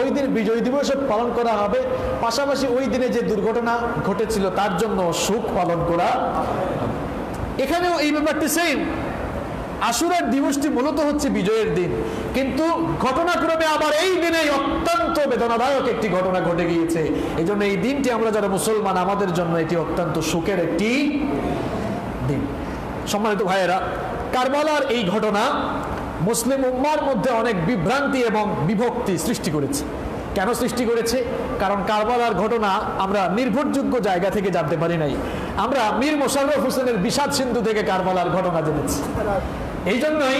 ওই দিন বিজয় দিবস পালন করা হবে, পাশাপাশি ওই দিনে যে দুর্ঘটনা ঘটেছিল তার জন্য শোক পালন করা। এখানেও এই ব্যাপারটি সেম। আশুরার দিবসটি মূলত হচ্ছে বিজয়ের দিন, কিন্তু ঘটনাক্রমে আবার এই দিনে অত্যন্ত বেদনাদায়ক একটি ঘটনা ঘটে গিয়েছে। এই জন্য এই দিনটি আমরা যারা মুসলমান, আমাদের জন্য এটি অত্যন্ত শোকের একটি দিন। সম্মানিত ভাইয়েরা, কারবালার এই ঘটনা মুসলিম উম্মার মধ্যে অনেক বিভ্রান্তি এবং বিভক্তি সৃষ্টি করেছে। কেন সৃষ্টি করেছে? কারণ কারবালার ঘটনা আমরা নির্ভরযোগ্য জায়গা থেকে জানতে পারি নাই। আমরা মীর মোশাররফ হোসেনের বিষাদ সিন্ধু থেকে কারবালার ঘটনা জেনেছি। এই জন্যই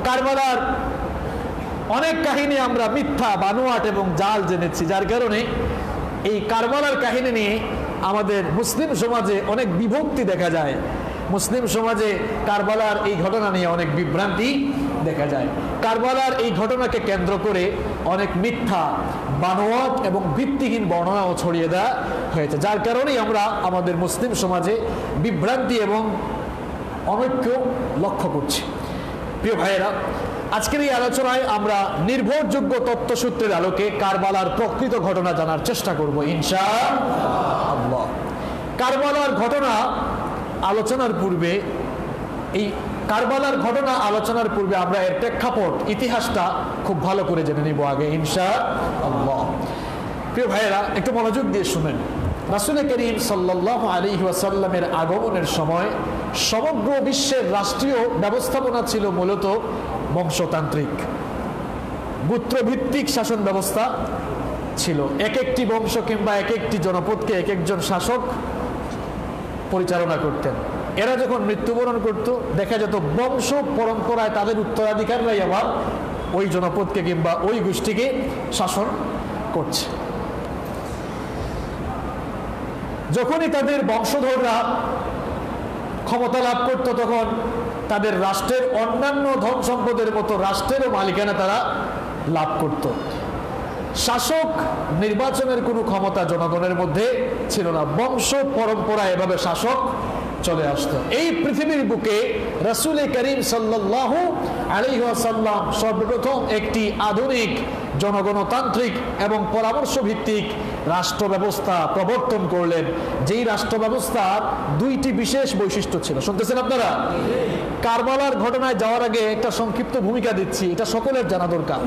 কারবালার অনেক কাহিনী আমরা মিথ্যা, বানোয়াট এবং জাল জেনেছি, যার কারণে এই কারবালার কাহিনী নিয়ে আমাদের মুসলিম সমাজে অনেক বিভক্তি দেখা যায়। মুসলিম সমাজে কারবালার এই ঘটনা নিয়ে অনেক বিভ্রান্তি দেখা যায়। কারবালার এই ঘটনাকে কেন্দ্র করে অনেক মিথ্যা, বানোয়াট এবং ভিত্তিহীন বর্ণনাও ছড়িয়ে দেওয়া হয়েছে, যার কারণেই আমরা আমাদের মুসলিম সমাজে বিভ্রান্তি এবং অনৈক্য লক্ষ্য করছি। প্রিয় ভাইয়েরা, আজকের এই আলোচনায় আমরা নির্ভরযোগ্য তথ্যসূত্রের আলোকে কারবালার প্রকৃত ঘটনা জানার চেষ্টা করব ইনশাআল্লাহ। কারবালার ঘটনা আলোচনার পূর্বে, এই কারবালার ঘটনা আলোচনার পূর্বে আমরা এর প্রেক্ষাপট, ইতিহাসটা খুব ভালো করে জেনে নিব আগে ইনশাআল্লাহ। প্রিয় ভাইয়েরা, একটু মনোযোগ দিয়ে শুনেন। রাসূল করিম সাল্লাল্লাহু আলাইহি ওয়াসাল্লামের আগমনের সময় সমগ্র বিশ্বের রাষ্ট্রীয় ব্যবস্থাপনা ছিল মূলত বংশতান্ত্রিক, গোত্রভিত্তিক শাসন ব্যবস্থা ছিল। এক একটি বংশ কিংবা এক একটি জনপদকে এক একজন শাসক পরিচালনা করতেন। এরা যখন মৃত্যুবরণ করত, দেখা যেত বংশ পরম্পরায় তাদের উত্তরাধিকাররাই আবার ওই জনপদকে কিংবা ওই গোষ্ঠীকে শাসন করছে। যখনই তাদের বংশধররা ক্ষমতা লাভ করত, তখন তাদের রাষ্ট্রের অন্যান্য ধন সম্পদের মতো রাষ্ট্রেরও মালিকানা তারা লাভ করত। শাসক নির্বাচনের কোনো ক্ষমতা জনগণের মধ্যে ছিল না, বংশ পরম্পরা এভাবে শাসক চলে আসতো। এই পৃথিবীর বুকে রাসূল করিম সাল্লাল্লাহু আলাইহি ওয়াসাল্লাম সর্বপ্রথম একটি আধুনিক জনগণতান্ত্রিক এবং পরামর্শ ভিত্তিক রাষ্ট্র ব্যবস্থা প্রবর্তন করলেন, যেই রাষ্ট্র ব্যবস্থার দুইটি বিশেষ বৈশিষ্ট্য ছিল। শুনতেছেন আপনারা? কারবালার ঘটনায় যাওয়ার আগে একটা সংক্ষিপ্ত ভূমিকা দিচ্ছি, এটা সকলের জানা দরকার।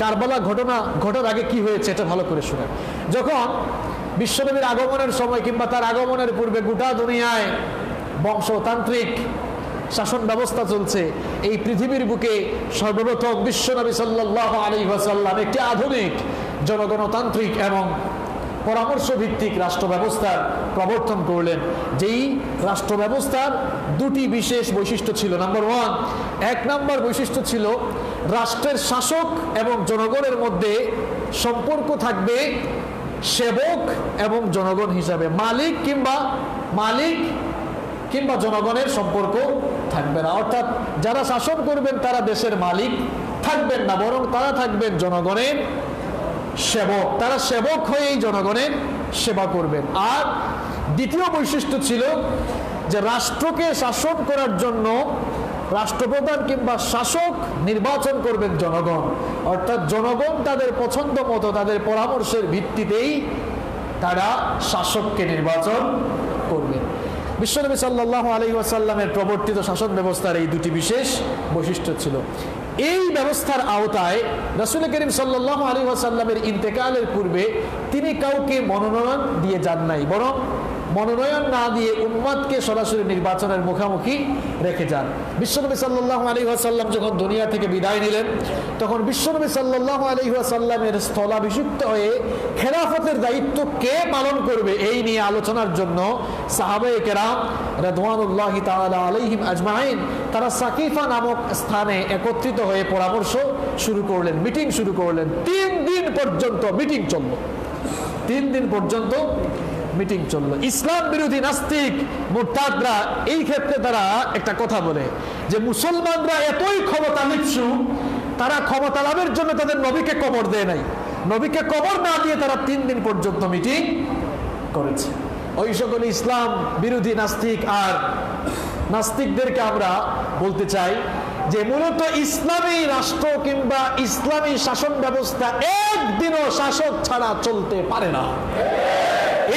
কারবালা ঘটনা ঘটার আগে কি হয়েছে এটা ভালো করে শুনেন। যখন বিশ্বনবীর আগমনের সময় কিংবা তার আগমনের পূর্বে গোটা দুনিয়ায় বংশতান্ত্রিক শাসন ব্যবস্থা চলছে, এই পৃথিবীর বুকে সর্বপ্রথম বিশ্বনবী সাল্লাল্লাহু আলাইহি ওয়াসাল্লাম একটি আধুনিক জনগণতান্ত্রিক এবং পরামর্শ ভিত্তিক রাষ্ট্র ব্যবস্থার প্রবর্তন করলেন, যেই রাষ্ট্র ব্যবস্থার দুটি বিশেষ বৈশিষ্ট্য ছিল। নাম্বার ওয়ান, এক নম্বর বৈশিষ্ট্য ছিল রাষ্ট্রের শাসক এবং জনগণের মধ্যে সম্পর্ক থাকবে সেবক এবং জনগণ হিসাবে। মালিক কিংবা জনগণের সম্পর্ক থাকবে না, অর্থাৎ যারা শাসন করবেন তারা দেশের মালিক থাকবেন না, বরং তারা থাকবেন জনগণের সেবক। তারা সেবক হয়েই জনগণের সেবা করবেন। আর দ্বিতীয় বৈশিষ্ট্য ছিল যে রাষ্ট্রকে শাসন করার জন্য রাষ্ট্রপ্রধান কিংবা শাসক নির্বাচন করবেন জনগণ, অর্থাৎ জনগণ তাদের পছন্দ মতো তাদের পরামর্শের ভিত্তিতেই তারা শাসককে নির্বাচন করবেন। বিশ্বনবী সাল্লাল্লাহু আলাইহি ওয়াসাল্লামের প্রবর্তিত শাসন ব্যবস্থার এই দুটি বিশেষ বৈশিষ্ট্য ছিল। এই ব্যবস্থার আওতায় রাসূল করিম সাল্লাল্লাহু আলাইহি ওয়াসাল্লামের ইন্তেকালের পূর্বে তিনি কাউকে মনোনয়ন দিয়ে যান নাই, বরং মনোনয়ন না দিয়ে উম্মতকে সরাসরি নির্বাচনের মুখোমুখি রেখে যান। বিশ্বনবী সাল্লাল্লাহু আলাইহি ওয়াসাল্লাম যখন দুনিয়া থেকে বিদায় নিলেন, তখন বিশ্বনবী সাল্লাল্লাহু আলাইহি ওয়াসাল্লামের স্থলাভিষিক্ত হয়ে খেলাফতের দায়িত্ব কে পালন করবে এই নিয়ে আলোচনার জন্য সাহাবায়ে কেরাম রাদওয়ানুল্লাহি তাআলা আলাইহিম আজমাইন তারা সাকিফা নামক স্থানে একত্রিত হয়ে পরামর্শ শুরু করলেন, মিটিং শুরু করলেন। 3 দিন পর্যন্ত মিটিং চলল। 3 দিন পর্যন্ত মিটিং চললো। ইসলাম বিরোধী নাস্তিক মুরতাদরা এই ক্ষেত্রে তারা একটা কথা বলে যে মুসলমানরা এতই ক্ষমতা লিপ্সু, তারা ক্ষমতা লাভের জন্য তাদের নবীকে কবর দেয় নাই, নবীকে কবর না দিয়ে তারা 3 দিন পর্যন্ত মিটিং করেছে। ওই সকল ইসলাম বিরোধী নাস্তিক আর নাস্তিকদেরকে আমরা বলতে চাই যে মূলত ইসলামী রাষ্ট্র কিংবা ইসলামী শাসন ব্যবস্থা একদিনও শাসক ছাড়া চলতে পারে না।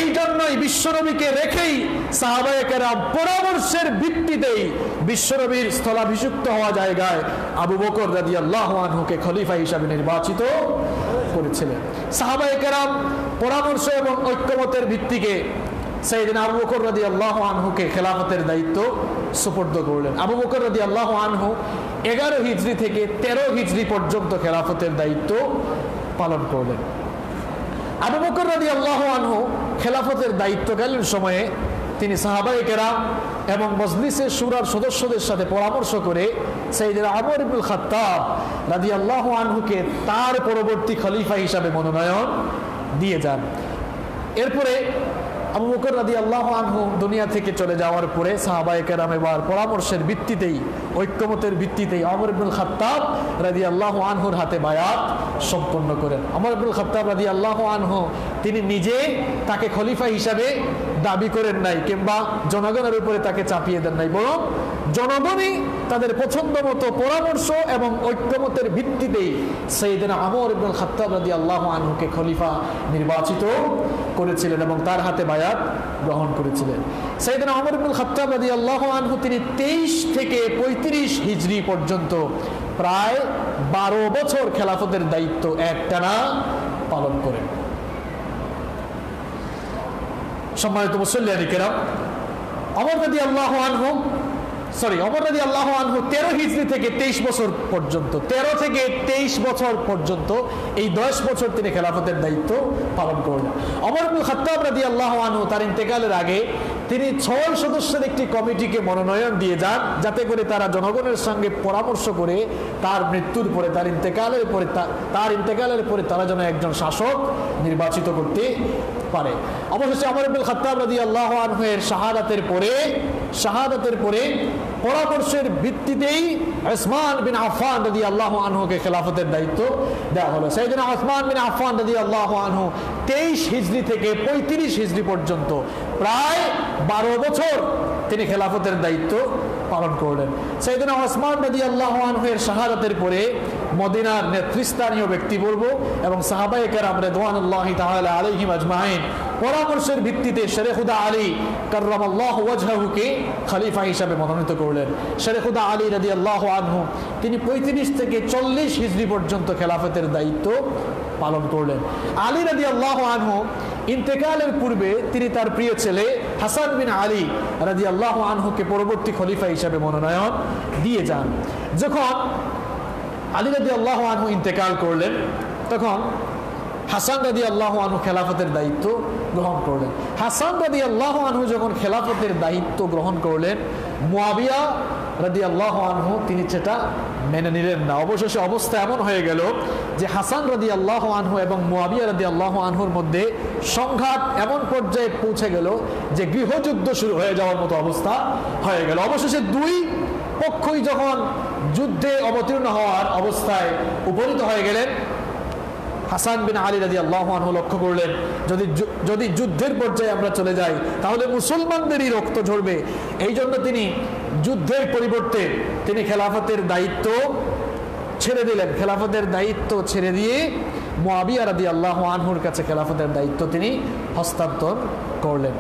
এই জন্যই বিশ্বনবীকে রেখেই সাহাবায়ে কেরাম পরামর্শের ভিত্তিতেই বিশ্বনবীর স্থলাভিষিক্ত হওয়া জায়গায় আবু বকর রাদিয়াল্লাহু আনহুকে খলিফা হিসাবে নির্বাচিত করেছিলেন। সাহাবায়ে কেরাম পরামর্শ এবং ঐক্যমতের ভিত্তিকে সাইয়েদনা আবু বকর রাদিয়াল্লাহু আনহুকে খেলাফতের দায়িত্ব সুপর্দ করলেন। আবু বকর রাদিয়াল্লাহু আনহু 11 হিজরি থেকে 13 হিজরি পর্যন্ত খেলাফতের দায়িত্ব পালন করলেন। আবু বকর রাদিয়াল্লাহু আনহু খেলাফতের দায়িত্বকালীন সময়ে তিনি সাহাবায়ে কেরাম এবং মজলিসে শুরার সদস্যদের সাথে পরামর্শ করে সাইয়েদনা ওমর ইবনুল খাত্তাব রাদিয়াল্লাহু আনহুকে তার পরবর্তী খলিফা হিসাবে মনোনয়ন দিয়ে যান। এরপরে আবু বকর রাদিয়াল্লাহু আনহু দুনিয়া থেকে চলে যাওয়ার পরে সাহাবায়ে কেরাম এবার পরামর্শের ভিত্তিতেই ঐক্যমতের ভিত্তিতেই ওমর ইবনুল খাত্তাব রাদিয়াল্লাহু আনহুর হাতে বায়াত সম্পন্ন করেন। ওমর ইবনুল খাত্তাব রাদিয়াল্লাহু আনহু তিনি নিজে তাকে খলিফা হিসাবে দাবি করেন নাই কিংবা জনগণের উপরে তাকে চাপিয়ে দেন নাই, বরং জনগণই তাদের পছন্দ মতো পরামর্শ এবং ঐক্যমতের ভিত্তিতেই সাইয়েদনা ওমর ইবনুল খাত্তাব রাদিয়াল্লাহু আনহুকে খলিফা নির্বাচিত করেছিলেন এবং তার হাতে বায়াত গ্রহণ করেছিলেন। সাইয়েদনা ওমর ইবনুল খাত্তাব রাদিয়াল্লাহু আনহু তিনি 23 থেকে 35 হিজরি পর্যন্ত প্রায় 12 বছর খেলাফতের দায়িত্ব একটানা পালন করেন। সম্মানিত মুসল্লিয়ানি কেরাম, ওমর রাদিয়াল্লাহু আনহু 13 হিজরি থেকে 23 বছর পর্যন্ত 13 থেকে 23 বছর পর্যন্ত এই 10 বছর তিনি খেলাফতের দায়িত্ব পালন করলেন। ওমর ইবনুল খাত্তাব রাদিয়াল্লাহু আনহু তার ইন্তেকালের আগে তিনি 6 সদস্যের একটি কমিটিকে মনোনয়ন দিয়ে যান, যাতে করে তারা জনগণের সঙ্গে পরামর্শ করে তার মৃত্যুর পরে তার ইন্তেকালের পরে তারা যেন একজন শাসক নির্বাচিত করতে পারে। অবশেষে ওমর ইবনুল খাত্তাব রাদিয়াল্লাহু আনহু এর শাহাদাতের পরে পরামর্শের ভিত্তিতেই উসমান বিন আফফান রাদিয়াল্লাহু আনহুকে খেলাফতের দায়িত্ব দেওয়া হলো। সাইয়েদনা উসমান বিন আফফান রাদিয়াল্লাহু আনহু 23 হিজরি থেকে 35 হিজরি পর্যন্ত প্রায় 12 বছর তিনি খেলাফতের দায়িত্ব পালন করলেন। সাইয়েদনা উসমান রাদিয়াল্লাহু আনহু এর শাহাদাতের পরে মদিনার নেতৃস্থানীয় ব্যক্তিবর্গ এবং সাহাবায়ে কেরাম রিদওয়ানুল্লাহি তাআলা আলাইহিম আজমাইন পরামর্শের ভিত্তিতে শেরেখুদা আলী কাররামাল্লাহু ওয়াজহাহুকে খলিফা হিসাবে মনোনীত করলেন। শেরেখুদা আলী রাদিয়াল্লাহু আনহু তিনি 35 থেকে 40 হিজরি পর্যন্ত খেলাফতের দায়িত্ব পালন করলেন। আলী রাদিয়াল্লাহু আনহু ইন্তেকালের পূর্বে তিনি তার প্রিয় ছেলে হাসান বিন আলী রাদিয়াল্লাহু আনহুকে পরবর্তী খলিফা হিসাবে মনোনয়ন দিয়ে যান। যখন আলী রাদিয়াল্লাহু আনহু ইন্তেকাল করলেন তখন হাসান রাদিয়াল্লাহু আনহু খেলাফতের দায়িত্ব গ্রহণ করলেন। হাসান রাদিয়াল্লাহু আনহু যখন খেলাফতের দায়িত্ব গ্রহণ করলেন, মুয়াবিয়া রাদিয়াল্লাহু আনহু তিনি সেটা মেনে নিলেন না। অবশেষে অবস্থা এমন হয়ে গেল যে হাসান রাদিয়াল্লাহু আনহু এবং মুয়াবিয়া রাদিয়াল্লাহু আনহুর মধ্যে সংঘাত এমন পর্যায়ে পৌঁছে গেল যে গৃহযুদ্ধ শুরু হয়ে যাওয়ার মতো অবস্থা হয়ে গেল। অবশেষে দুই পক্ষই যখন যুদ্ধে অবতীর্ণ হওয়ার অবস্থায় উপনীত হয়ে গেলেন, হাসান বিন আলী রাদিয়াল্লাহু আনহু লক্ষ্য করলেন যদি যুদ্ধের পর্যায়ে আমরা চলে যাই তাহলে মুসলমানদেরই রক্ত ঝরবে। এই জন্য তিনি যুদ্ধের পরিবর্তে তিনি খেলাফতের দায়িত্ব ছেড়ে দিলেন। খেলাফতের দায়িত্ব ছেড়ে দিয়ে মুয়াবিয়া রাদিয়াল্লাহু আনহুর কাছে খেলাফতের দায়িত্ব তিনি হস্তান্তর করলেন।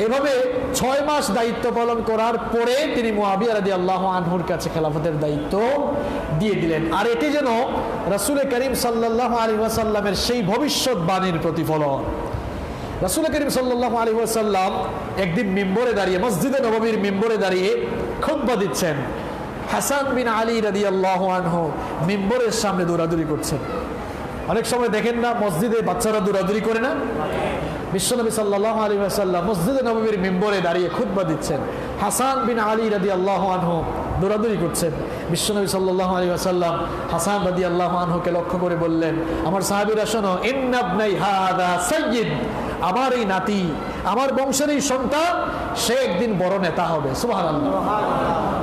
এভাবে 6 মাস দায়িত্ব পালন করার পরে তিনি মুয়াবিয়া রাদিয়াল্লাহু আনহুর কাছে খেলাফতের দায়িত্ব দিয়ে দিলেন। আর এটি যেন রাসূল করিম সাল্লাল্লাহু আলাইহি ওয়াসাল্লামের সেই ভবিষ্যৎবাণীর প্রতিফলন। রাসূল করিম সাল্লাল্লাহু আলাইহি ওয়াসাল্লাম একদিন মিম্বরে দাঁড়িয়ে, মসজিদে নববীর মিম্বরে দাঁড়িয়ে খুতবা দিচ্ছেন। হাসান বিন আলী রাদিয়াল্লাহু আনহু মিম্বরের সামনে দৌড়াদৌড়ি করছেন। অনেক সময় দেখেন না মসজিদে বাচ্চারা দৌড়াদৌড়ি করে না? বিশ্বনবী সাল্লাল্লাহু আলাইহি ওয়াসাল্লাম মসজিদে নববীর মিম্বরে দাঁড়িয়ে খুতবা দিচ্ছেন। হাসান বিন আলী রাদিয়াল্লাহু আনহু দৌড়াদৌড়ি করছেন। বিশ্বনবী সাল্লাল্লাহু আলাইহি ওয়াসাল্লাম হাসান রাদিয়াল্লাহু আনহুকে লক্ষ্য করে বললেন, আমার সাহাবীরা শোনো, ইন্না ইবনাই হাদা সাইয়্যিদ, আমার এই নাতি, আমার বংশের এই সন্তান, সে একদিন বড় নেতা হবে। সুবহানাল্লাহ।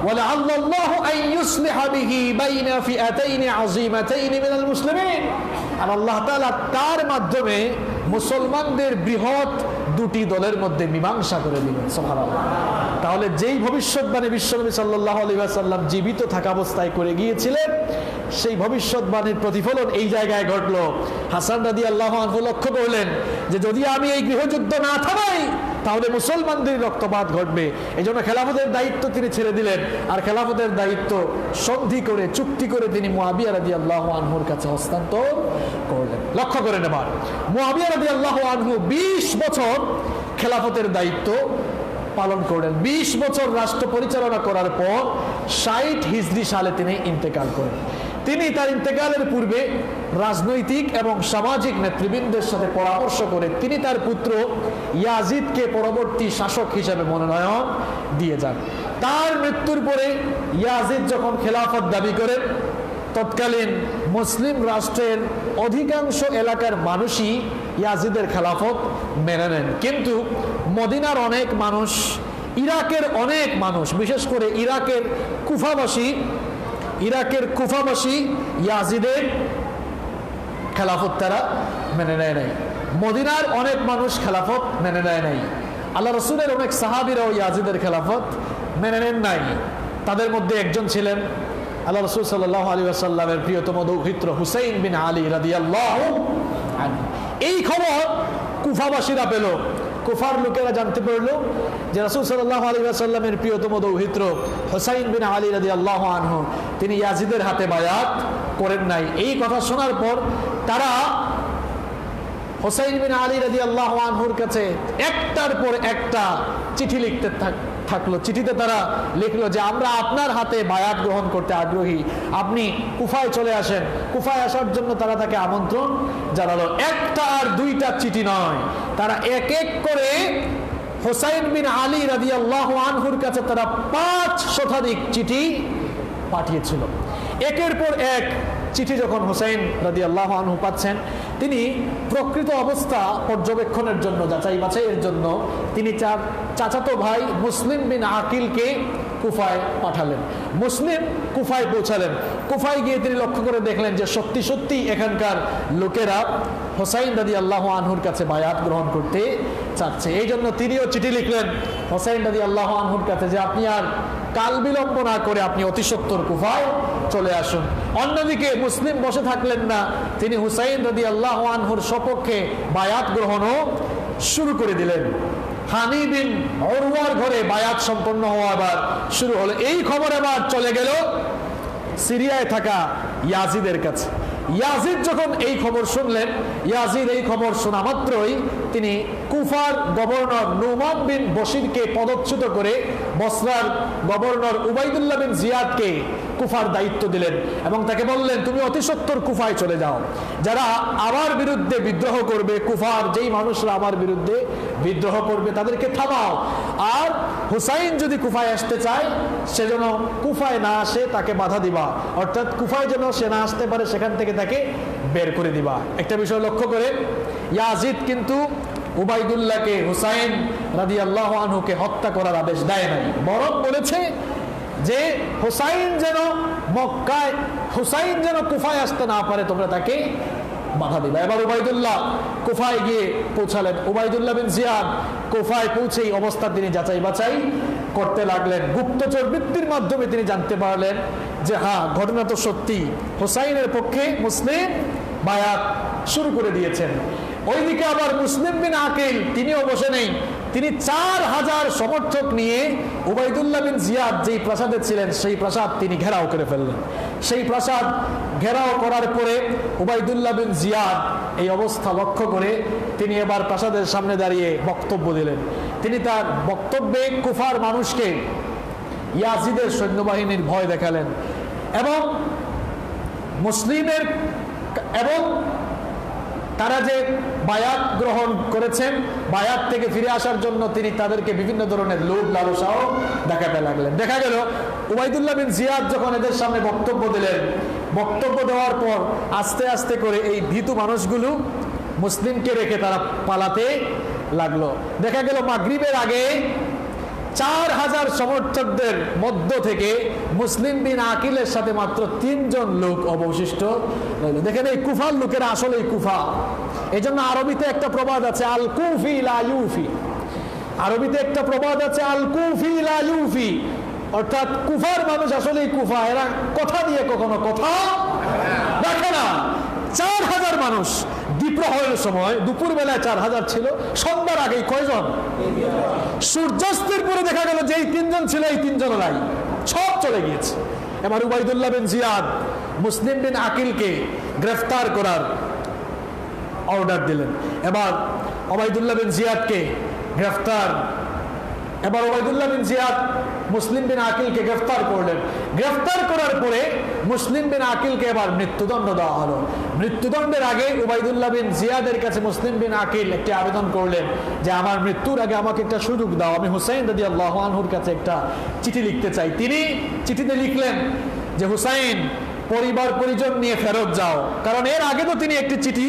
ওয়ালাআল্লাহু আন ইউসলিহা বিহি বাইনা ফিআতাইন আযীমাতাইন মিনাল মুসলিমিন, আর আল্লাহ তাআলা তার মাধ্যমে মুসলমানদের বৃহৎ দুটি দলের মধ্যে মীমাংসা করে দিবেন। সুবহানাল্লাহ। তাহলে যেই ভবিষ্যৎবাণী বিশ্বনবী সাল্লাল্লাহু আলাইহি ওয়াসাল্লাম জীবিত থাকা অবস্থায় করে গিয়েছিলেন, সেই ভবিষ্যৎবাণীর প্রতিফলন এই জায়গায় ঘটলো। হাসান রাদিয়াল্লাহু আনহু লক্ষ্য করলেন যে যদি আমি এই গৃহযুদ্ধ না থামাই তাহলে মুসলমানদের রক্তপাত ঘটবে। এই জন্য খেলাফতের দায়িত্ব তিনি ছেড়ে দিলেন, আর খেলাফতের দায়িত্ব সন্ধি করে, চুক্তি করে তিনি মুআবিয়া রাদিয়াল্লাহু আনহুর কাছে হস্তান্তর করলেন। লক্ষ্য করেন, এবার মুআবিয়া রাদিয়াল্লাহু আনহু 20 বছর খেলাফতের দায়িত্ব পালন করলেন। 20 বছর রাষ্ট্র পরিচালনা করার পর 60 হিজরি সালে তিনি ইন্তেকাল করেন। তিনি তার ইন্তেকালের পূর্বে রাজনৈতিক এবং সামাজিক নেতৃবৃন্দের সাথে পরামর্শ করে তিনি তার পুত্র ইয়াজিদকে পরবর্তী শাসক হিসেবে মনোনয়ন দিয়ে যান। তার মৃত্যুর পরে ইয়াজিদ যখন খেলাফত দাবি করেন, তৎকালীন মুসলিম রাষ্ট্রের অধিকাংশ এলাকার মানুষই ইয়াজিদের খেলাফত মেনে নেন। কিন্তু মদিনার অনেক মানুষ, ইরাকের অনেক মানুষ, বিশেষ করে ইরাকের কুফাবাসী ইয়াজিদের খেলাফত তারা মেনে নেয় নাই। মদিনার অনেক মানুষ খেলাফত মেনে নেয় নাই। আল্লাহ রসুলের অনেক সাহাবীরাও ইয়াজিদের খেলাফত মেনে নেন নাই। তাদের মধ্যে একজন ছিলেন আল্লাহ রসুল সাল্লাল্লাহু আলাইহি ওয়াসাল্লামের প্রিয়তম দৌহিত্র হুসাইন বিন আলী রাদিয়াল্লাহু আনহু। এই খবর কুফাবাসীরা পেল, কুফার লোকেরা জানতে পারলো যে রাসূল সাল্লাল্লাহু আলাইহি ওয়াসাল্লামের প্রিয়তম দৌহিত্র হুসাইন বিন আলী রাদিয়াল্লাহু আনহু তিনি ইয়াজিদের হাতে বায়াত করেন নাই। এই কথা শোনার পর তারা হুসাইন বিন আলী রাদিয়াল্লাহু আনহুর কাছে একটার পর একটা চিঠি লিখতে থাকলো। চিঠিতে তারা লিখলো যে আমরা আপনার হাতে বায়াত গ্রহণ করতে আগ্রহী, আপনি কুফায় চলে আসেন। কুফায় আসার জন্য তারা তাকে আমন্ত্রণ জানালো। একটা আর দুইটা চিঠি নয়, তারা এক এক করে হুসাইন বিন আলী রাদিয়াল্লাহু আনহুর কাছে তারা 5 শতাধিক চিঠি পাঠিয়েছিল। একের পর এক চিঠি যখন হুসাইন রাদিয়াল্লাহু আনহু পাচ্ছেন, তিনি প্রকৃত অবস্থা পর্যবেক্ষণের জন্য, যাচাই বাছাইয়ের জন্য তিনি চাচাতো ভাই মুসলিম বিন আকিলকে কুফায় পাঠালেন। মুসলিম কুফায় পৌঁছালেন। কুফায় গিয়ে তিনি লক্ষ্য করে দেখলেন যে সত্যি সত্যি এখানকার লোকেরা হুসাইন রাদিয়াল্লাহু আনহুর কাছে বায়াত গ্রহণ করতে চাচ্ছে। এই জন্য তিনিও চিঠি লিখলেন হুসাইন রাদিয়াল্লাহু আনহুর কাছে যে আপনি আর কাল বিলম্ব না করে আপনি অতি সত্বর কুফায় চলে আসুন। অন্যদিকে মুসলিম বসে থাকলেন না, তিনি হুসাইন রাদিয়াল্লাহু আনহুর সপক্ষে বায়াত গ্রহণও শুরু করে দিলেন। হানি বিন উরওয়ার ঘরে বায়াত সম্পন্ন হওয়া আবার শুরু হলো। এই খবর আবার চলে গেল সিরিয়ায় থাকা ইয়াজিদের কাছে। ইয়াজিদ যখন এই খবর শুনলেন, ইয়াজিদ এই খবর শোনা মাত্রই তিনি কুফার গভর্নর নুমান বিন বশিরকে পদচ্যুত করে বসরার গভর্নর উবাইদুল্লাহ বিন জিয়াদকে কুফার দায়িত্ব দিলেন এবং তাকে বললেন তুমি অতি সত্বর কুফায় চলে যাও। যারা আমার বিরুদ্ধে বিদ্রোহ করবে, কুফার যেই মানুষরা আমার বিরুদ্ধে বিদ্রোহ করবে তাদেরকে থামাও। আর হুসাইন যদি কুফায় আসতে চায় সে যেন কুফায় না আসে, তাকে বাধা দিবা। অর্থাৎ কুফায় যেন সে না আসতে পারে, সেখান থেকে তাকে বের করে দিবা। একটা বিষয় লক্ষ্য করে, ইয়াজিদ কিন্তু উবাইদুল্লাহকে, হুসাইন রাদিয়াল্লাহু আনহুকে হত্যা করার আদেশ দেয় নাই, বরং বলেছে যে হুসাইন যেন কুফায় আসতে না পারে, তোমরা তাকে বাধা দিবা। এবার উবাইদুল্লাহ কুফায় গিয়ে পৌঁছালেন। উবাইদুল্লাহ বিন জিয়াদ কুফায় পৌঁছেই অবস্থা তিনি যাচাই বাছাই করতে লাগলেন। গুপ্তচর বৃত্তির মাধ্যমে তিনি জানতে পারলেন যে হ্যাঁ, ঘটনা তো সত্যি, হুসাইনের পক্ষে মুসলিম বায়াত শুরু করে দিয়েছেন। ওইদিকে আবার মুসলিম বিন আকিল তিনিও বসে নেই, তিনি 4000 সমর্থক নিয়ে উবাইদুল্লাহ বিন জিয়াদ যেই প্রাসাদে ছিলেন সেই প্রাসাদ তিনি ঘেরাও করে ফেললেন। সেই প্রাসাদ ঘেরাও করার পরে উবাইদুল্লাহ বিন জিয়াদ এই অবস্থা লক্ষ্য করে তিনি এবার প্রাসাদের সামনে দাঁড়িয়ে বক্তব্য দিলেন। তিনি তার বক্তব্যে কুফার মানুষকে ইয়াজিদের সৈন্যবাহিনীর ভয় দেখালেন এবং তারা যে বায়াত গ্রহণ করেছেন, বায়াত থেকে ফিরে আসার জন্য তিনি তাদেরকে বিভিন্ন ধরনের লোভ লালসাও দেখাতে লাগলেন। দেখা গেল উবাইদুল্লাহ বিন জিয়াদ যখন এদের সামনে বক্তব্য দিলেন, বক্তব্য দেওয়ার পর আস্তে আস্তে করে এই ভীতু মানুষগুলো মুসলিমকে রেখে তারা পালাতে লাগলো। দেখা গেল মাগরিবের আগে 4000 সমর্থকদের মধ্য থেকে মুসলিম বিন আকিলের সাথে মাত্র 3 জন লোক অবশিষ্ট রইল। দেখেন এই কুফার লোকেরা আসলেই কুফা। এই জন্য আরবিতে একটা প্রবাদ আছে, আল কুফি লা ইউফি। আরবিতে একটা প্রবাদ আছে, আল কুফি লা ইউফি, অর্থাৎ কুফার মানুষ আসলেই কুফা, এরা কথা দিয়ে কখনো কথা রাখে না। 4000 মানুষ দ্বীপ্রহরের সময়, দুপুর বেলায় 4000 ছিল, সন্ধ্যার আগেই কয়জন? সূর্যাস্তের পরে দেখা গেল যে এই 3 জন ছিল, এই 3 জন নাই, সব চলে গিয়েছে। এবার উবাইদুল্লাহ বিন জিয়াদ মুসলিম বিন আকিলকে গ্রেফতার করার অর্ডার দিলেন। এবার উবাইদুল্লাহ বিন জিয়াদকে গ্রেফতার, এবার উবাইদুল্লাহ বিন জিয়াদ মুসলিম বিন আকিলকে গ্রেফতার করলেন। গ্রেফতার করার পরে মুসলিম বিন আকিলকে এবার মৃত্যুদণ্ড দেওয়া হলো। মৃত্যুদণ্ডের আগে উবাইদুল্লাহ বিন জিয়াদের কাছে মুসলিম বিন আকিল একটি আবেদন করলেন যে আমার মৃত্যুর আগে আমাকে একটা সুযোগ দাও, আমি হুসাইন রাদিয়াল্লাহু আনহুর কাছে একটা চিঠি লিখতে চাই। তিনি চিঠিতে লিখলেন যে হুসাইন, পরিবার পরিজন নিয়ে ফেরত যাও, কারণ এর আগে তো তিনি একটি চিঠি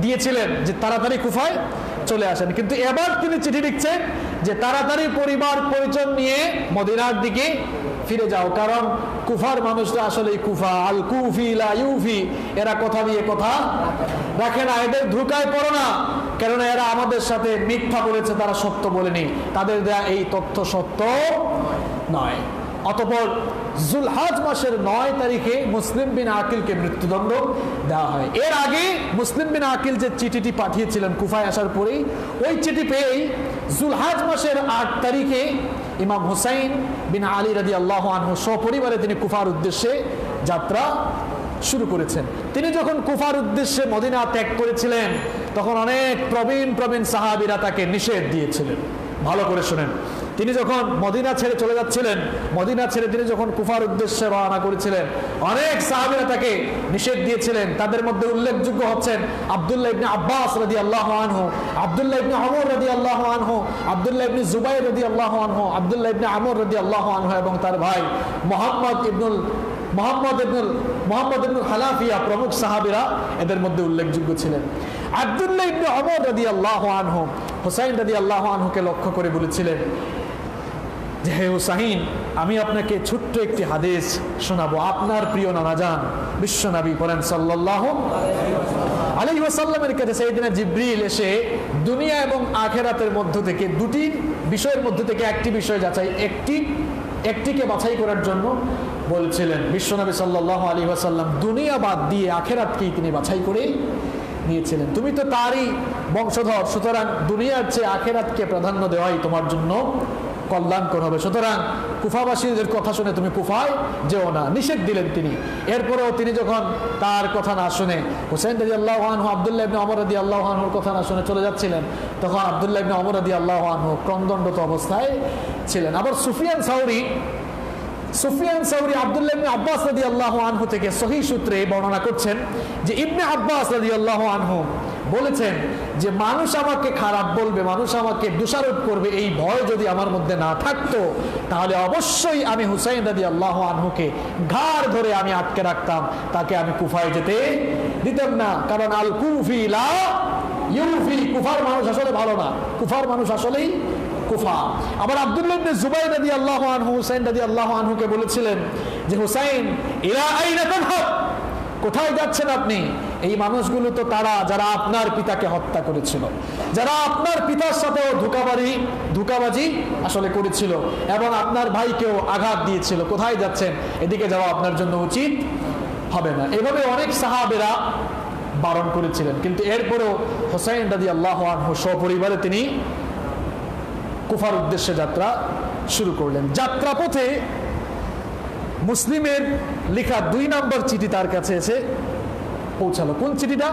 দিয়েছিলেন যে তাড়াতাড়ি কুফায় চলে আসেন, কিন্তু এবার তিনি চিঠি লিখছেন যে তাড়াতাড়ি পরিবার পরিজন নিয়ে মদিনার দিকে ফিরে যাও, কারণ কুফার মানুষরা আসলে কুফা, আল কুফি লা ইউফি, এরা কথা দিয়ে কথা রাখে না, এদের ধোঁকায় পড়ো না, কেননা এরা আমাদের সাথে মিথ্যা বলেছে, তারা সত্য বলেনি, তাদের দেয়া এই তথ্য সত্য নয়। অতঃপর জুলহাজ মাসের 9 তারিখে মুসলিম বিন আকিলকে মৃত্যুদণ্ড দেওয়া হয়। এর আগে মুসলিম বিন আকিল যে চিঠিটি পাঠিয়েছিলেন কুফায় আসার পরেই, ওই চিঠি পেয়েই জুলহাজ মাসের 8 তারিখে ইমাম হুসাইন বিন আলী রাদিয়াল্লাহু আনহু সপরিবারে তিনি কুফার উদ্দেশ্যে যাত্রা শুরু করেছেন। তিনি যখন কুফার উদ্দেশ্যে মদিনা ত্যাগ করেছিলেন, তখন অনেক প্রবীণ সাহাবীরা তাকে নিষেধ দিয়েছিলেন। ভালো করে শুনেন, তিনি যখন মদিনা ছেড়ে চলে যাচ্ছিলেন, মদিনা ছেড়ে তিনি যখন কুফার উদ্দেশ্যে রওনা করেছিলেন, অনেক সাহাবীরা তাকে নিষেধ দিয়েছিলেন। তাদের মধ্যে উল্লেখযোগ্য হচ্ছেন আব্দুল্লাহ ইবনে আব্বাস রাদিয়াল্লাহু আনহু, আব্দুল্লাহ ইবনে ওমর রাদিয়াল্লাহু আনহু, আব্দুল্লাহ ইবনে জুবাইর রাদিয়াল্লাহু আনহু, আব্দুল্লাহ ইবনে আমর রাদিয়াল্লাহু আনহু এবং তার ভাই মোহাম্মদ ইবনুল হালাফিয়া প্রমুখ সাহাবীরা এদের মধ্যে উল্লেখযোগ্য ছিলেন। আব্দুল্লাহ ইবনে ওমর রাদিয়াল্লাহু আনহু হুসাইন রাদিয়াল্লাহু আনহুকে লক্ষ্য করে বলেছিলেন যে হে হুসাইন, আমি আপনাকে ছোট্ট একটি হাদিস শোনাবো। আপনার প্রিয় নানাজান বিশ্বনবী বলেন সাল্লাল্লাহু আলাইহি ওয়াসাল্লামের কাছে সাইয়েদনা জিবরিল এসে দুনিয়া এবং আখিরাতের মধ্য থেকে দুটি বিষয়ের মধ্য থেকে একটি বিষয় একটিকে বাছাই করার জন্য বলছিলেন। বিশ্বনবী সাল্লাল্লাহু আলাইহি ওয়াসাল্লাম দুনিয়া বাদ দিয়ে আখিরাতকেই তিনি বাছাই করে নিয়েছিলেন। তুমি তো তারই বংশধর, সুতরাং দুনিয়ার চেয়ে আখিরাতকে প্রাধান্য দেওয়াই তোমার জন্য কল্যাণকর হবে। সুতরাং কুফাবাসীদের কথা শুনে তুমি কুফায় যেও না, নিষেধ দিলেন তিনি। এরপরেও তিনি যখন তার কথা না শুনে হুসাইন রাদিয়াল্লাহু আনহু আব্দুল্লাহ ইবনে ওমর রাদিয়াল্লাহু আনহুর কথা না শুনে চলে যাচ্ছিলেন, তখন আব্দুল্লাহ ইবনে ওমর রাদিয়াল্লাহু আনহু ক্রন্দনরত অবস্থায় ছিলেন। আবার সুফিয়ান সাউরি আব্দুল্লাহ ইবনে আব্বাস রাদিয়াল্লাহু আনহু থেকে সহিহ সূত্রে বর্ণনা করছেন যে ইবনে আব্বাস রাদিয়াল্লাহু আনহু বলেছেন যে মানুষ আমাকে খারাপ বলবে, মানুষ আমাকে দোষারোপ করবে, এই ভয় যদি আমার মধ্যে না থাকতো, তাহলে অবশ্যই আমি হুসাইন রাদিয়াল্লাহু আনহুকে ঘাড় ধরে আমি আটকে রাখতাম, তাকে আমি কুফায় যেতে দিতাম না। কারণ আল কুফি লা ইউফি, কুফার মানুষ আসলে ভালো না, কুফার মানুষ আসলেই কুফা। আবার আব্দুল্লাহ ইবনে জুবাইর রাদিয়াল্লাহু আনহু হুসাইন রাদিয়াল্লাহু আনহুকে বলেছিলেন যে হুসাইন, ইলা আইনা তাযহাব, কোথায় যাচ্ছেন আপনি? এই মানুষগুলো তো তারা যারা আপনার পিতাকে হত্যা করেছিল, যারা আপনার পিতার সাথেও ধোঁকাবাজি আসলে করেছিল এবং আপনার ভাইকেও আঘাত দিয়েছিল। কোথায় যাচ্ছেন? এদিকে যাওয়া আপনার জন্য উচিত হবে না। এভাবে অনেক সাহাবেরা বারণ করেছিলেন, কিন্তু এরপরেও হুসাইন রাদিয়াল্লাহু আনহু সপরিবারে তিনি কুফার উদ্দেশ্যে যাত্রা শুরু করলেন। যাত্রা পথে মুসলিমের লেখা 2 নম্বর চিঠি তার কাছে এসে পৌঁছালো। কোন চিঠিটা?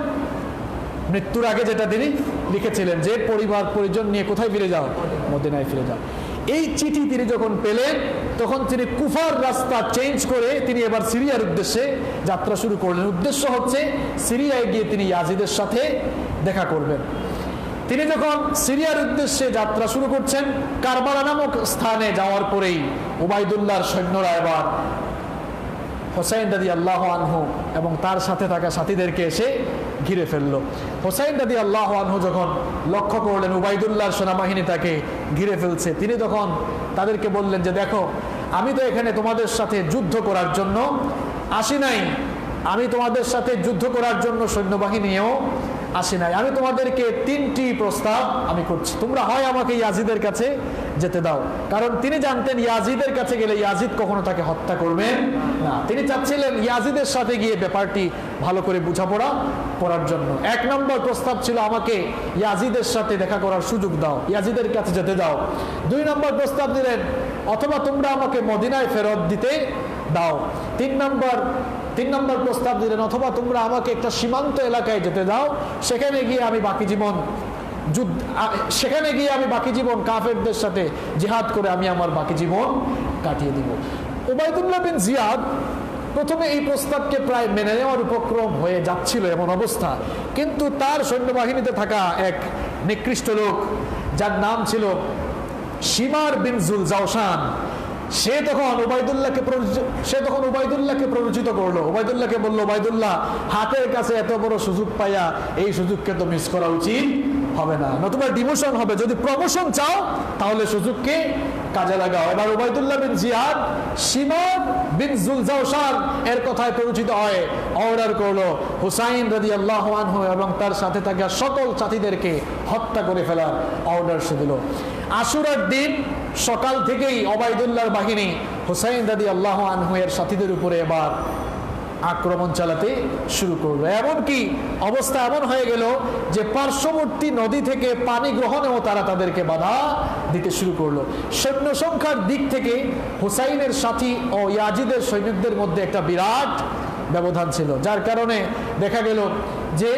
মৃত্যুর আগে যেটা তিনি লিখেছিলেন যে পরিবার পরিজন নিয়ে কোথায় ফিরে যাও? মদিনায় ফিরে যাও। এই চিঠি তিনি যখন পেলেন তখন তিনি কুফার রাস্তা চেঞ্জ করে তিনি এবার সিরিয়ার উদ্দেশ্যে যাত্রা শুরু করলেন। উদ্দেশ্য হচ্ছে সিরিয়ায় গিয়ে তিনি ইয়াজিদের সাথে দেখা করবেন। তিনি যখন সিরিয়ার উদ্দেশ্যে যাত্রা শুরু করছেন, কারবালা নামক স্থানে যাওয়ার পরেই উবাইদুল্লাহর সৈন্যরা এবার হোসাইন রাদিয়াল্লাহু আনহু এবং তার সাথে থাকা সাথীদেরকে এসে ঘিরে ফেলল। হোসাইন রাদিয়াল্লাহু আনহু যখন লক্ষ্য করলেন উবাইদুল্লাহর সেনাবাহিনী তাকে ঘিরে ফেলছে, তিনি তখন তাদেরকে বললেন যে দেখো, আমি তো এখানে তোমাদের সাথে যুদ্ধ করার জন্য আসি নাই, আমি তোমাদের সাথে যুদ্ধ করার জন্য সৈন্যবাহিনীও আসি নাই, আমি তোমাদেরকে তিনটি প্রস্তাব আমি করছি। তোমরা হয় আমাকে ইয়াজিদের কাছে যেতে দাও, কারণ তিনি জানতেন ইয়াজিদের কাছে গেলে ইয়াজিদ কখনো তাকে হত্যা করবেন না। তিনি চাচ্ছিলেন ইয়াজিদের সাথে গিয়ে ব্যাপারটি ভালো করে বোঝাপড়া করার জন্য। এক নম্বর প্রস্তাব ছিল আমাকে ইয়াজিদের সাথে দেখা করার সুযোগ দাও, ইয়াজিদের কাছে যেতে দাও। দুই নম্বর প্রস্তাব দিলেন অথবা তোমরা আমাকে মদিনায় ফেরত দিতে দাও। তিন নম্বর প্রস্তাব দিলেন অথবা তোমরা আমাকে একটা সীমান্ত এলাকায় যেতে দাও, সেখানে গিয়ে আমি বাকি জীবন কাফেরদের সাথে জিহাদ করে আমি আমার বাকি জীবন কাটিয়ে দিব। উবাইদুল্লাহ বিন জিয়াদ প্রথমে এই প্রস্তাবকে প্রায় মেনে নেওয়ার উপক্রম হয়ে যাচ্ছিল এমন অবস্থা, কিন্তু তার সৈন্যবাহিনীতে থাকা এক নিকৃষ্ট লোক যার নাম ছিল শিমার বিন জুলজাওশান, সে তখন উবাইদুল্লাহকে প্ররোচিত করলো। উবাইদুল্লাহকে বলল, উবাইদুল্লাহ, হাতের কাছে এত বড় সুযোগ পাইয়া এই সুযোগকে তো মিস করা উচিত হবে না, নতুবা ডিমোশন হবে। যদি প্রমোশন চাও তাহলে সুযোগকে কাজে লাগাও। এবার উবাইদুল্লাহ বিন জিয়াদ শিমার বিন জুলজাওশান এর কথায় প্ররোচিত হয় অর্ডার করলো হুসাইন রাদিয়াল্লাহু আনহু এবং তার সাথে থাকা সকল সাথীদেরকে হত্যা করে ফেলার অর্ডার সে দিল। আশুরার দিন সকাল থেকেই উবাইদুল্লাহর বাহিনী হুসাইন রাদিয়াল্লাহু আনহু এর সাথীদের উপরে এবার আক্রমণ চালাতে শুরু করলো। এমনকি অবস্থা এমন হয়ে গেল যে পার্শ্ববর্তী নদী থেকে পানি গ্রহণেও তারা তাদেরকে বাধা দিতে শুরু করলো। সৈন্য সংখ্যার দিক থেকে হুসাইনের সাথী ও ইয়াজিদের সৈনিকদের মধ্যে একটা বিরাট ব্যবধান ছিল, যার কারণে দেখা গেল যে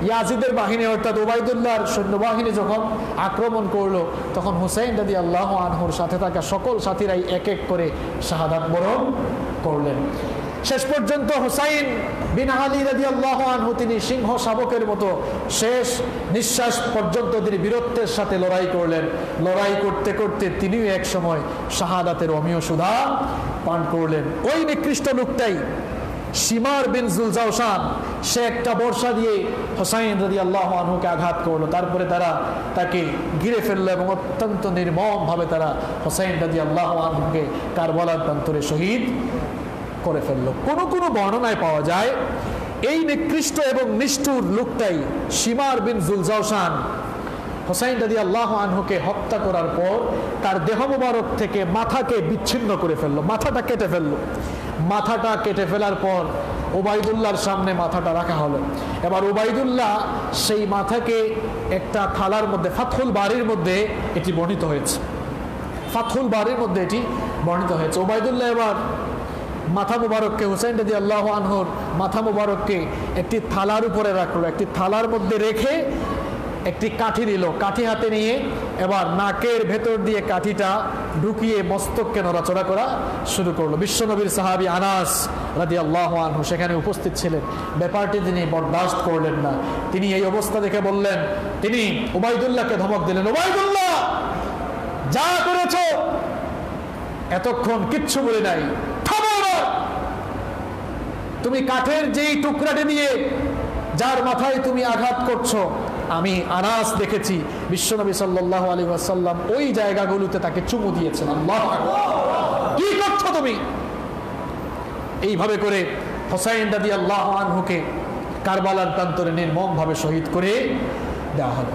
ইয়াজিদের বাহিনী অর্থাৎ উবাইদুল্লাহর সৈন্যবাহিনী যখন আক্রমণ করলো তখন হুসাইন রাদিয়াল্লাহু আনহুর সাথে থাকা সকল সাথীরাই এক এক করে শাহাদাত বরণ করলেন। শেষ পর্যন্ত হুসাইন বিন আলী রাদিয়াল্লাহু আনহু তিনি সিংহ শাবকের মতো শেষ নিঃশ্বাস পর্যন্ত তিনি বীরত্বের সাথে লড়াই করলেন। লড়াই করতে করতে তিনিও এক সময় শাহাদাতের অমীয় সুধা পান করলেন। ওই নিকৃষ্ট লোকটাই শিমার বিন জুলজাওশান, সে একটা বর্ষা দিয়ে হুসাইন রাদিয়াল্লাহু আনহুকে আঘাত করলো। তারপরে তারা তাকে ঘিরে ফেললো এবং অত্যন্ত নির্মমভাবে তারা হুসাইন রাদিয়াল্লাহু আনহুকে কারবালার প্রান্তরে শহীদ করে ফেললো। কোনো বর্ণনায় পাওয়া যায় এই নিকৃষ্ট এবং নিষ্ঠুর লোকটাই শিমার বিন জুলজাওশান হুসাইন রাদিয়াল্লাহু আনহুকে হত্যা করার পর তার দেহ মোবারক থেকে মাথাকে বিচ্ছিন্ন করে ফেললো, মাথাটা কেটে ফেললো। মাথাটা কেটে ফেলার পর উবাইদুল্লাহর সামনে মাথাটা রাখা হলো। এবার উবাইদুল্লাহ সেই মাথাকে একটা থালার মধ্যে, ফাতহুল বারির মধ্যে এটি বর্ণিত হয়েছে, ফাতহুল বারির মধ্যে এটি বর্ণিত হয়েছে। উবাইদুল্লাহ এবার মাথা মুবারককে, হুসাইন রাদিয়াল্লাহু আনহুর মাথা মুবারককে একটি থালার উপরে রাখলো। একটি থালার মধ্যে রেখে একটি কাঠি নিল, কাঠি হাতে নিয়ে এবার নাকের ভেতর দিয়ে কাঠিটা ঢুকিয়ে মস্তককে নড়াচড়া করা শুরু করলো। বিশ্বনবীর সাহাবী আনাস রাদিয়াল্লাহু আনহু সেখানে উপস্থিত ছিলেন। ব্যাপারটি তিনি বরদাস্ত করলেন না। তিনি এই অবস্থা দেখে বললেন, তিনি উবাইদুল্লাহকে ধমক দিলেন, উবাইদুল্লাহ যা করেছো এতক্ষণ কিচ্ছু বলে নাই, থামো না। তুমি কাঠের যেই টুকরাটি দিয়ে যার মাথায় তুমি আঘাত করছো, আমি আনাস দেখেছি বিশ্বনবী সাল্লাল্লাহু আলাইহি ওয়াসাল্লাম ওই জায়গাগুলোতে তাকে চুমু দিয়েছেন। আল্লাহু আকবার, কি করছো তুমি? এইভাবে করে হুসাইন রাদিয়াল্লাহু আনহুকে কারবালার প্রান্তরে নির্মমভাবে শহীদ করে দেওয়া হলো।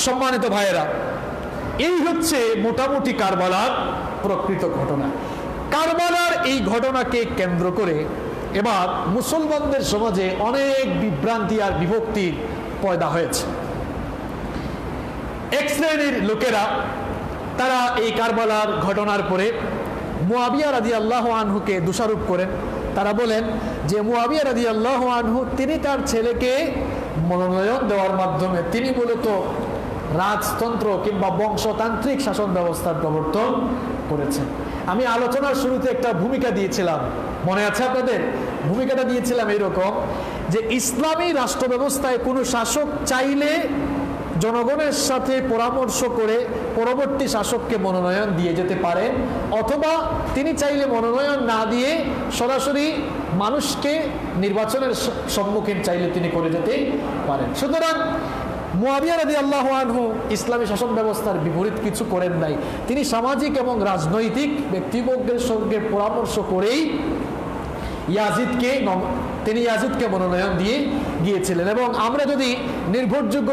সম্মানিত ভাইয়েরা, এই হচ্ছে মোটামুটি কারবালার প্রকৃত ঘটনা। কারবালার এই ঘটনাকে কেন্দ্র করে এবার মুসলমানদের সমাজে অনেক বিভ্রান্তি আর বিভক্তির পয়দা হয়েছে। এক শ্রেণীর লোকেরা তারা এই কারবালার ঘটনার পরে মুয়াবিয়া রাদিয়াল্লাহু আনহুকে দোষারোপ করেন। তারা বলেন যে মুয়াবিয়া রাদিয়াল্লাহু আনহু তিনি তার ছেলেকে মনোনয়ন দেওয়ার মাধ্যমে তিনি মূলত রাজতন্ত্র কিংবা বংশতান্ত্রিক শাসন ব্যবস্থার প্রবর্তন করেছেন। আমি আলোচনার শুরুতে একটা ভূমিকা দিয়েছিলাম, মনে আছে আপনাদের? ভূমিকাটা দিয়েছিলাম এরকম যে ইসলামী রাষ্ট্র ব্যবস্থায় কোনো শাসক চাইলে জনগণের সাথে পরামর্শ করে পরবর্তী শাসককে মনোনয়ন দিয়ে যেতে পারেন, অথবা তিনি চাইলে মনোনয়ন না দিয়ে সরাসরি মানুষকে নির্বাচনের সম্মুখীন চাইলে তিনি করে যেতে পারেন। সুতরাং মুয়াবিয়া রাদিয়াল্লাহু আনহু ইসলামী শাসন ব্যবস্থার বিপরীত কিছু করেন নাই। তিনি সামাজিক এবং রাজনৈতিক ব্যক্তিবর্গের সঙ্গে পরামর্শ করেই ইয়াজিদকে মনোনয়ন দিয়ে গিয়েছিলেন। এবং আমরা যদি নির্ভরযোগ্য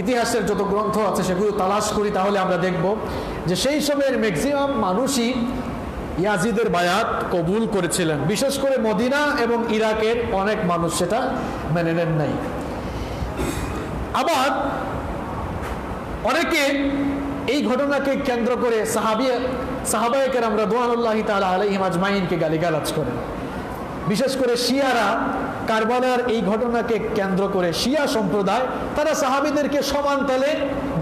ইতিহাসের যত গ্রন্থ আছে সেগুলো তালাশ করি, তাহলে আমরা দেখব যে সেই সময়ের ম্যাক্সিমাম মানুষই ইয়াজিদের বায়াত কবুল করেছিলেন। বিশেষ করে মদিনা এবং ইরাকের অনেক মানুষ সেটা মেনে নেন নাই। আবার অনেকে এই ঘটনাকে কেন্দ্র করে সাহাবায়ে কেরাম রাদিয়াল্লাহু তাআলা আলাইহিম আজমাইনকে গালিগালাজ করেন। বিশেষ করে শিয়ারা কারবালার এই ঘটনাকে কেন্দ্র করে শিয়া সম্প্রদায় তারা সাহাবীদেরকে সমান তালে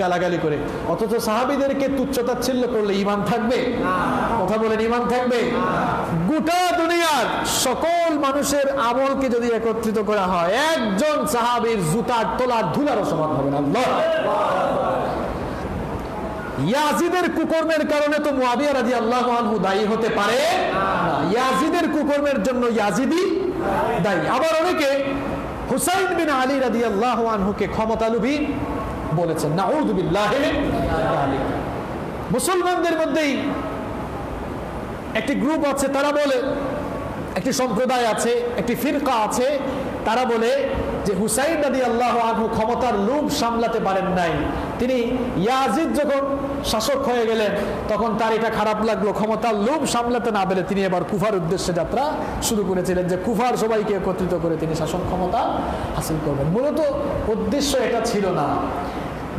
গালাগালি করে, অথচ সাহাবীদেরকে তুচ্ছতাচ্ছিল্য করলে ঈমান থাকবে? কথা বলেন, ঈমান থাকবে? গোটা দুনিয়ার সকল মানুষের আমলকে যদি একত্রিত করা হয়, একজন সাহাবীর জুতার তলার ধুলারও সমান হবে না। আল্লাহ! ইয়াজিদের কুকর্মের কারণে তো মুয়াবিয়া রাদিয়াল্লাহু আনহু দায়ী হতে পারে না, ইয়াজিদের কুকর্মের জন্য ইয়াজিদি দায়ী। আবার অনেকে হুসাইন বিন আলী রাদিয়াল্লাহু আনহুকে ক্ষমতালোভী বলেছেন, নাউযু বিল্লাহি মিন যালিক। মুসলমানদের মধ্যেই একটি গ্রুপ আছে, তারা বলে, একটি সম্প্রদায় আছে, একটি ফিরকা আছে, তারা বলে যে হুসাইন রাদিয়াল্লাহু আনহু ক্ষমতার লোভ সামলাতে পারেন নাই। তিনি ইয়াজিদ যখন শাসক হয়ে গেলেন তখন তার এটা খারাপ লাগলো, ক্ষমতার লোভ সামলাতে না পেরে তিনি এবার কুফার উদ্দেশ্যে যাত্রা শুরু করেছিলেন, যে কুফার সবাইকে একত্রিত করে তিনি শাসন ক্ষমতা হাসিল করবেন। মূলত উদ্দেশ্য এটা ছিল না,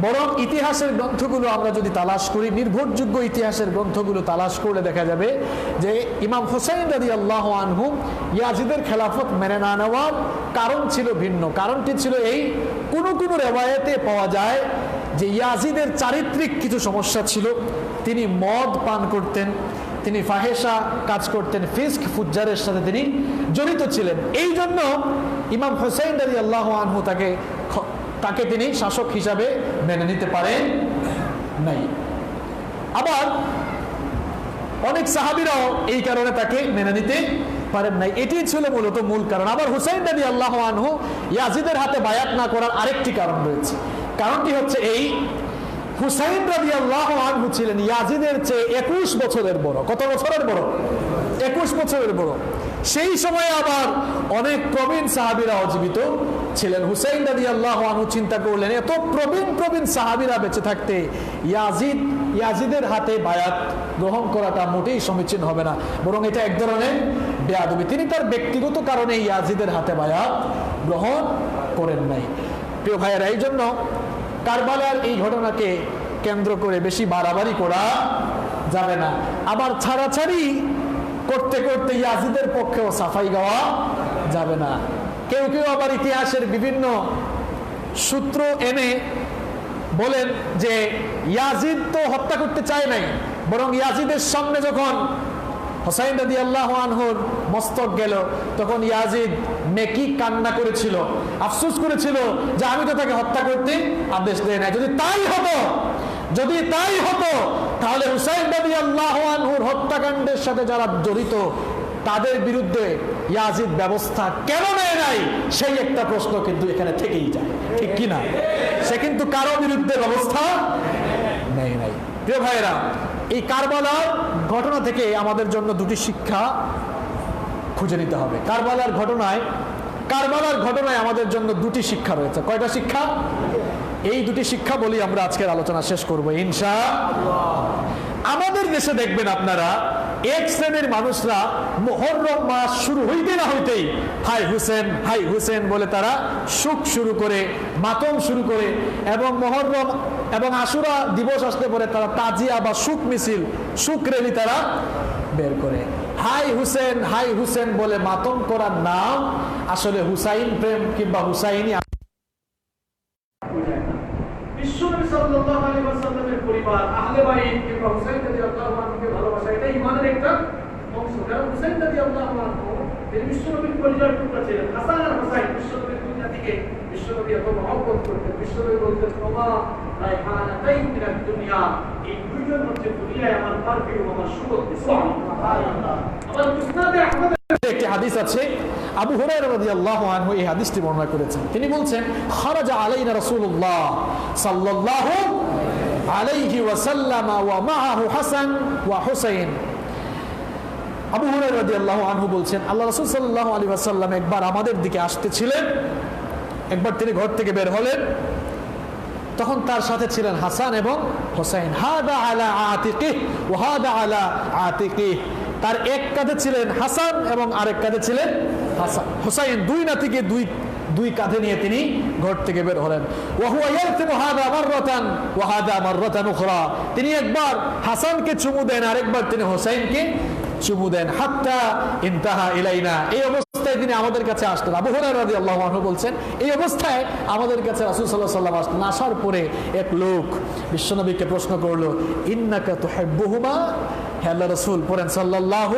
বরং ইতিহাসের গ্রন্থগুলো আমরা যদি তালাশ করি, নির্ভরযোগ্য ইতিহাসের গ্রন্থগুলো তালাশ করলে দেখা যাবে যে ইমাম হুসাইন রাদিয়াল্লাহু আনহু ইয়াজিদের খেলাফত মেনে না নেওয়ার কারণ ছিল ভিন্ন। কারণটি ছিল এই, কোন কোন রেওয়ায়েতে পাওয়া যায় যে ইয়াজিদের চারিত্রিক কিছু সমস্যা ছিল। তিনি মদ পান করতেন, তিনি ফাহেসা কাজ করতেন, ফিস্ক ফুজ্জারের সাথে তিনি জড়িত ছিলেন। এই জন্য ইমাম হুসাইন রাদিয়াল্লাহু আনহু তাকে তিনি শাসক হিসাবে মেনে নিতে পারেন নাই। আবার অনেক সাহাবীরাও এই কারণে তাকে মেনে নিতে পারেন নাই। এটি ছিল মূলত মূল কারণ। আবার হুসাইন রাদিয়াল্লাহু আনহু ইয়াজিদের হাতে বায়াত না করার আরেকটি কারণ রয়েছে। কারণটি হচ্ছে এই, হুসাইন রাদিয়াল্লাহু আনহু ছিলেন ইয়াজিদের চেয়ে 21 বছরের বড়। কত বছরের বড়? 21 বছরের বড়। সেই সময়ে আবার অনেক প্রবীণ সাহাবীরা জীবিত ছিলেন। হুসাইন রাদিয়াল্লাহু আনহু চিন্তা করলেন, এত প্রবীণ সাহাবীরা বেঁচে থাকতে ইয়াজিদের হাতে বায়াত গ্রহণ করাটা মোটেই সমীচীন হবে না, বরং এটা এক ধরনের বেয়াদবি। তিনি তার ব্যক্তিগত কারণে ইয়াজিদের হাতে বায়াত গ্রহণ করেন নাই। প্রিয় ভাইয়েরা, এই জন্য কারবালার এই ঘটনাকে কেন্দ্র করে বেশি বাড়াবাড়ি করা যাবে না। আবার ছাড়াছাড়ি করতে করতে ইয়াজিদের পক্ষেও সাফাই গাওয়া যাবে না। কেউ কেউ আবার ইতিহাসের বিভিন্ন সূত্র এনে বলেন যে ইয়াজিদ তো হত্যা করতে চায় নাই, বরং ইয়াজিদের সামনে যখন হুসাইন রাদিয়াল্লাহু আনহুর মস্তক গেল তখন ইয়াজিদ মেকি কান্না করেছিল, আফসোস করেছিল যে আমি তো তাকে হত্যা করতে আদেশ দেই নাই। যদি তাই হতো তাহলে হুসাইন রাদিয়াল্লাহু আনহুর হত্যাকাণ্ডের সাথে যারা জড়িত তাদের বিরুদ্ধে ইয়াজিদ ব্যবস্থা কেন নেয় নাই, সেই একটা প্রশ্ন কিন্তু এখানে থেকেই যায়, ঠিক কিনা? সে কিন্তু কারো বিরুদ্ধে ব্যবস্থা নেয় নাই। প্রিয় ভাইয়েরা, এই কারবালার ঘটনা থেকে আমাদের জন্য দুটি শিক্ষা খুঁজে নিতে হবে। কারবালার ঘটনায় আমাদের জন্য দুটি শিক্ষা রয়েছে। কয়টা শিক্ষা? এই দুটি শিক্ষা বলি আমরা আজকের আলোচনা শেষ করবো ইনশাআল্লাহ। আমাদের দেশে দেখবেন আপনারা, এক শ্রেণীর মানুষরা মুহররম মাস শুরু হইতে না হইতেই হাই হুসেন বলে তারা শোক শুরু করে, মাতম শুরু করে, এবং মুহররম এবং আশুরা দিবস আসতে পরে তারা তাজিয়া বা শোক মিছিল, শোক র্যালি তারা বের করে। হাই হুসেন বলে মাতম করার নাম আসলে হুসাইন প্রেম কিংবা হুসাইনি। তিনি বিশ্বনবীর পরিচয় টুকরা ছিলেন। হাসান আর হুসাইন বিশ্বনবীর দুই নাতিকে বিশ্বনবী এত মহব্বত করতেন। বিশ্বনবী বলতেন তোমা রাইহানাতাইন মিনাদ দুনিয়া, এই দুইজন হচ্ছে দুনিয়ায় আমার পারফিউম, আমার সুগন্ধি। সুবহানাল্লাহ। আমার মুসনাদে আহমদ একটি হাদিস আছে, আবু হুরায়রা রাদিয়াল্লাহু আনহু এই হাদিসটি বর্ণনা করেছেন। তিনি বলছেন খারাজা আলাইনা রাসূলুল্লাহ সাল্লাল্লাহু আলাইহি ওয়াসাল্লাম ওয়া মাআহু হাসান ওয়া হুসাইন। আবু হুরায়রা রাদিয়াল্লাহু আনহু বলছেন আল্লাহ রাসূল সাল্লাল্লাহু আলাইহি ওয়াসাল্লাম একবার আমাদের দিকে আসতেছিলেন, একবার তিনি ঘর থেকে বের হলেন, তখন তার সাথে ছিলেন হাসান এবং হুসাইন। হাদা আলা আতিকিহি ওয়া হাদা আলা আতিকিহি, তার এক কাঁধে ছিলেন হাসান এবং আরেক কাঁধে ছিলেন হাসান হুসাইন। দুই নাতিকে দুই কাঁধে নিয়ে তিনি ঘর থেকে বের হলেন। ওয়া হুয়া ইয়ালতিমু হাদা মাররাতান ওয়া হাদা মাররাতান উখরা, তিনি একবার হাসানকে চুমু দেন, আরেকবার তিনি হুসাইনকে চুমু দেন। হাত্তা ইনতাহা ইলাইনা, এই অবস্থায় তিনি আমাদের কাছে আসলেন। আবু হুরায়রা রাদিয়াল্লাহু আনহু বলছেন এই অবস্থায় আমাদের কাছে রাসূল সাল্লাল্লাহু আলাইহি ওয়াসাল্লাম আসলেন। আসার পরে এক লোক বিশ্বনবীকে প্রশ্ন করলো ইন্নাকা তুহিব্বুহুমা, হে আল্লাহর রাসূল পড়েন সাল্লাল্লাহু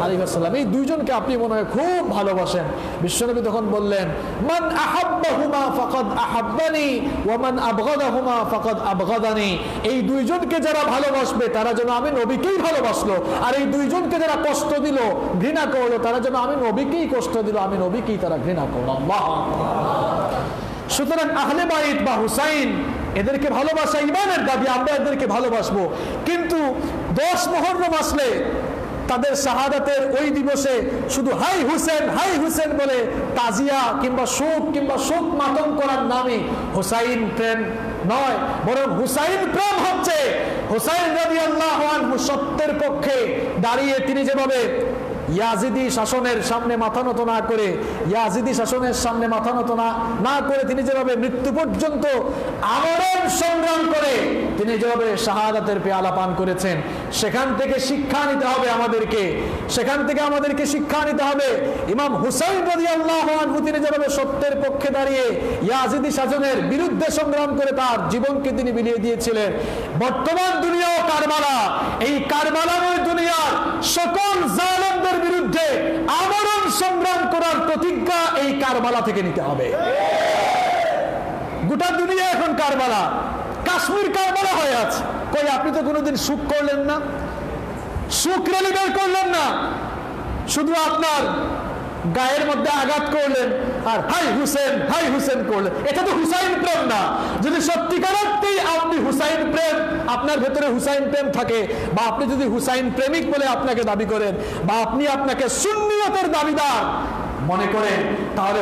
আলাইহি ওয়াসাল্লাম এই দুইজনকে আপনি মনে হয় খুব ভালোবাসেন। বিশ্বনবী তখন বললেন মান আহাব্বাহুমা ফাকাদ আহাব্বানি ওয়া মান আবগাদাহুমা ফাকাদ আবগাদানি, এই দুইজনকে যারা ভালোবাসবে তারা যেন আমি নবীকেই ভালোবাসলো, আর এই দুইজনকে যারা কষ্ট দিল ঘৃণা করলো তারা যেন আমি নবীকেই কষ্ট দিল, আমি নবীকেই তারা ঘৃণা করলো। আল্লাহু আকবার। সুতরাং আহলে বাইত বা হুসাইন এদেরকে ভালোবাসা ইমানের দাবি, আমরা এদেরকে ভালোবাসবো। কিন্তু 10 মুহররম আসলে তাদের শাহাদাতের ওই দিবসে শুধু হাই হুসেন বলে তাজিয়া কিংবা শোক মাতম করার নামে হুসাইন প্রেম নয়, বরং হুসাইন প্রেম হচ্ছে হুসাইন রাদিয়াল্লাহু আনহু সত্যের পক্ষে দাঁড়িয়ে তিনি যেভাবে ইয়াজিদি শাসনের সামনে মাথা নত না করে তিনি যেভাবে মৃত্যু পর্যন্ত আমরণ সংগ্রাম করে তিনি যেভাবে শাহাদাতের পেয়ালা পান করেছেন, সেখান থেকে শিক্ষা নিতে হবে আমাদেরকে। ইমাম হুসাইন রাদিয়াল্লাহু আনহু তিনি যেভাবে সত্যের পক্ষে দাঁড়িয়ে ইয়াজিদি শাসনের বিরুদ্ধে সংগ্রাম করে তার জীবনকে তিনি বিলিয়ে দিয়েছিলেন। বর্তমান দুনিয়াও কারবালা, এই কারবালাময় দুনিয়ার সকল জালেমদের বিরুদ্ধে আমরণ সংগ্রাম করার প্রতিজ্ঞা এই কারবালা থেকে নিতে হবে। গোটা দুনিয়া এখন কারবালা, কাশ্মীর কারবালা হয়ে আছে। কই আপনি তো কোনোদিন সুখ করলেন না, সুখ রেলি বের করলেন না, শুধু আপনার গায়ের মধ্যে আঘাত করলেন আর হাই হুসেন করলেন। এটা তো হুসাইন প্রেম না। যদি সত্যিকারার্থেই আপনি হুসাইন প্রেম, আপনার ভেতরে হুসাইন প্রেম থাকে, বা আপনি যদি হুসাইন প্রেমিক বলে আপনাকে দাবি করেন, বা আপনি আপনাকে সুন্নিয়তের দাবিদার মনে করেন, তাহলে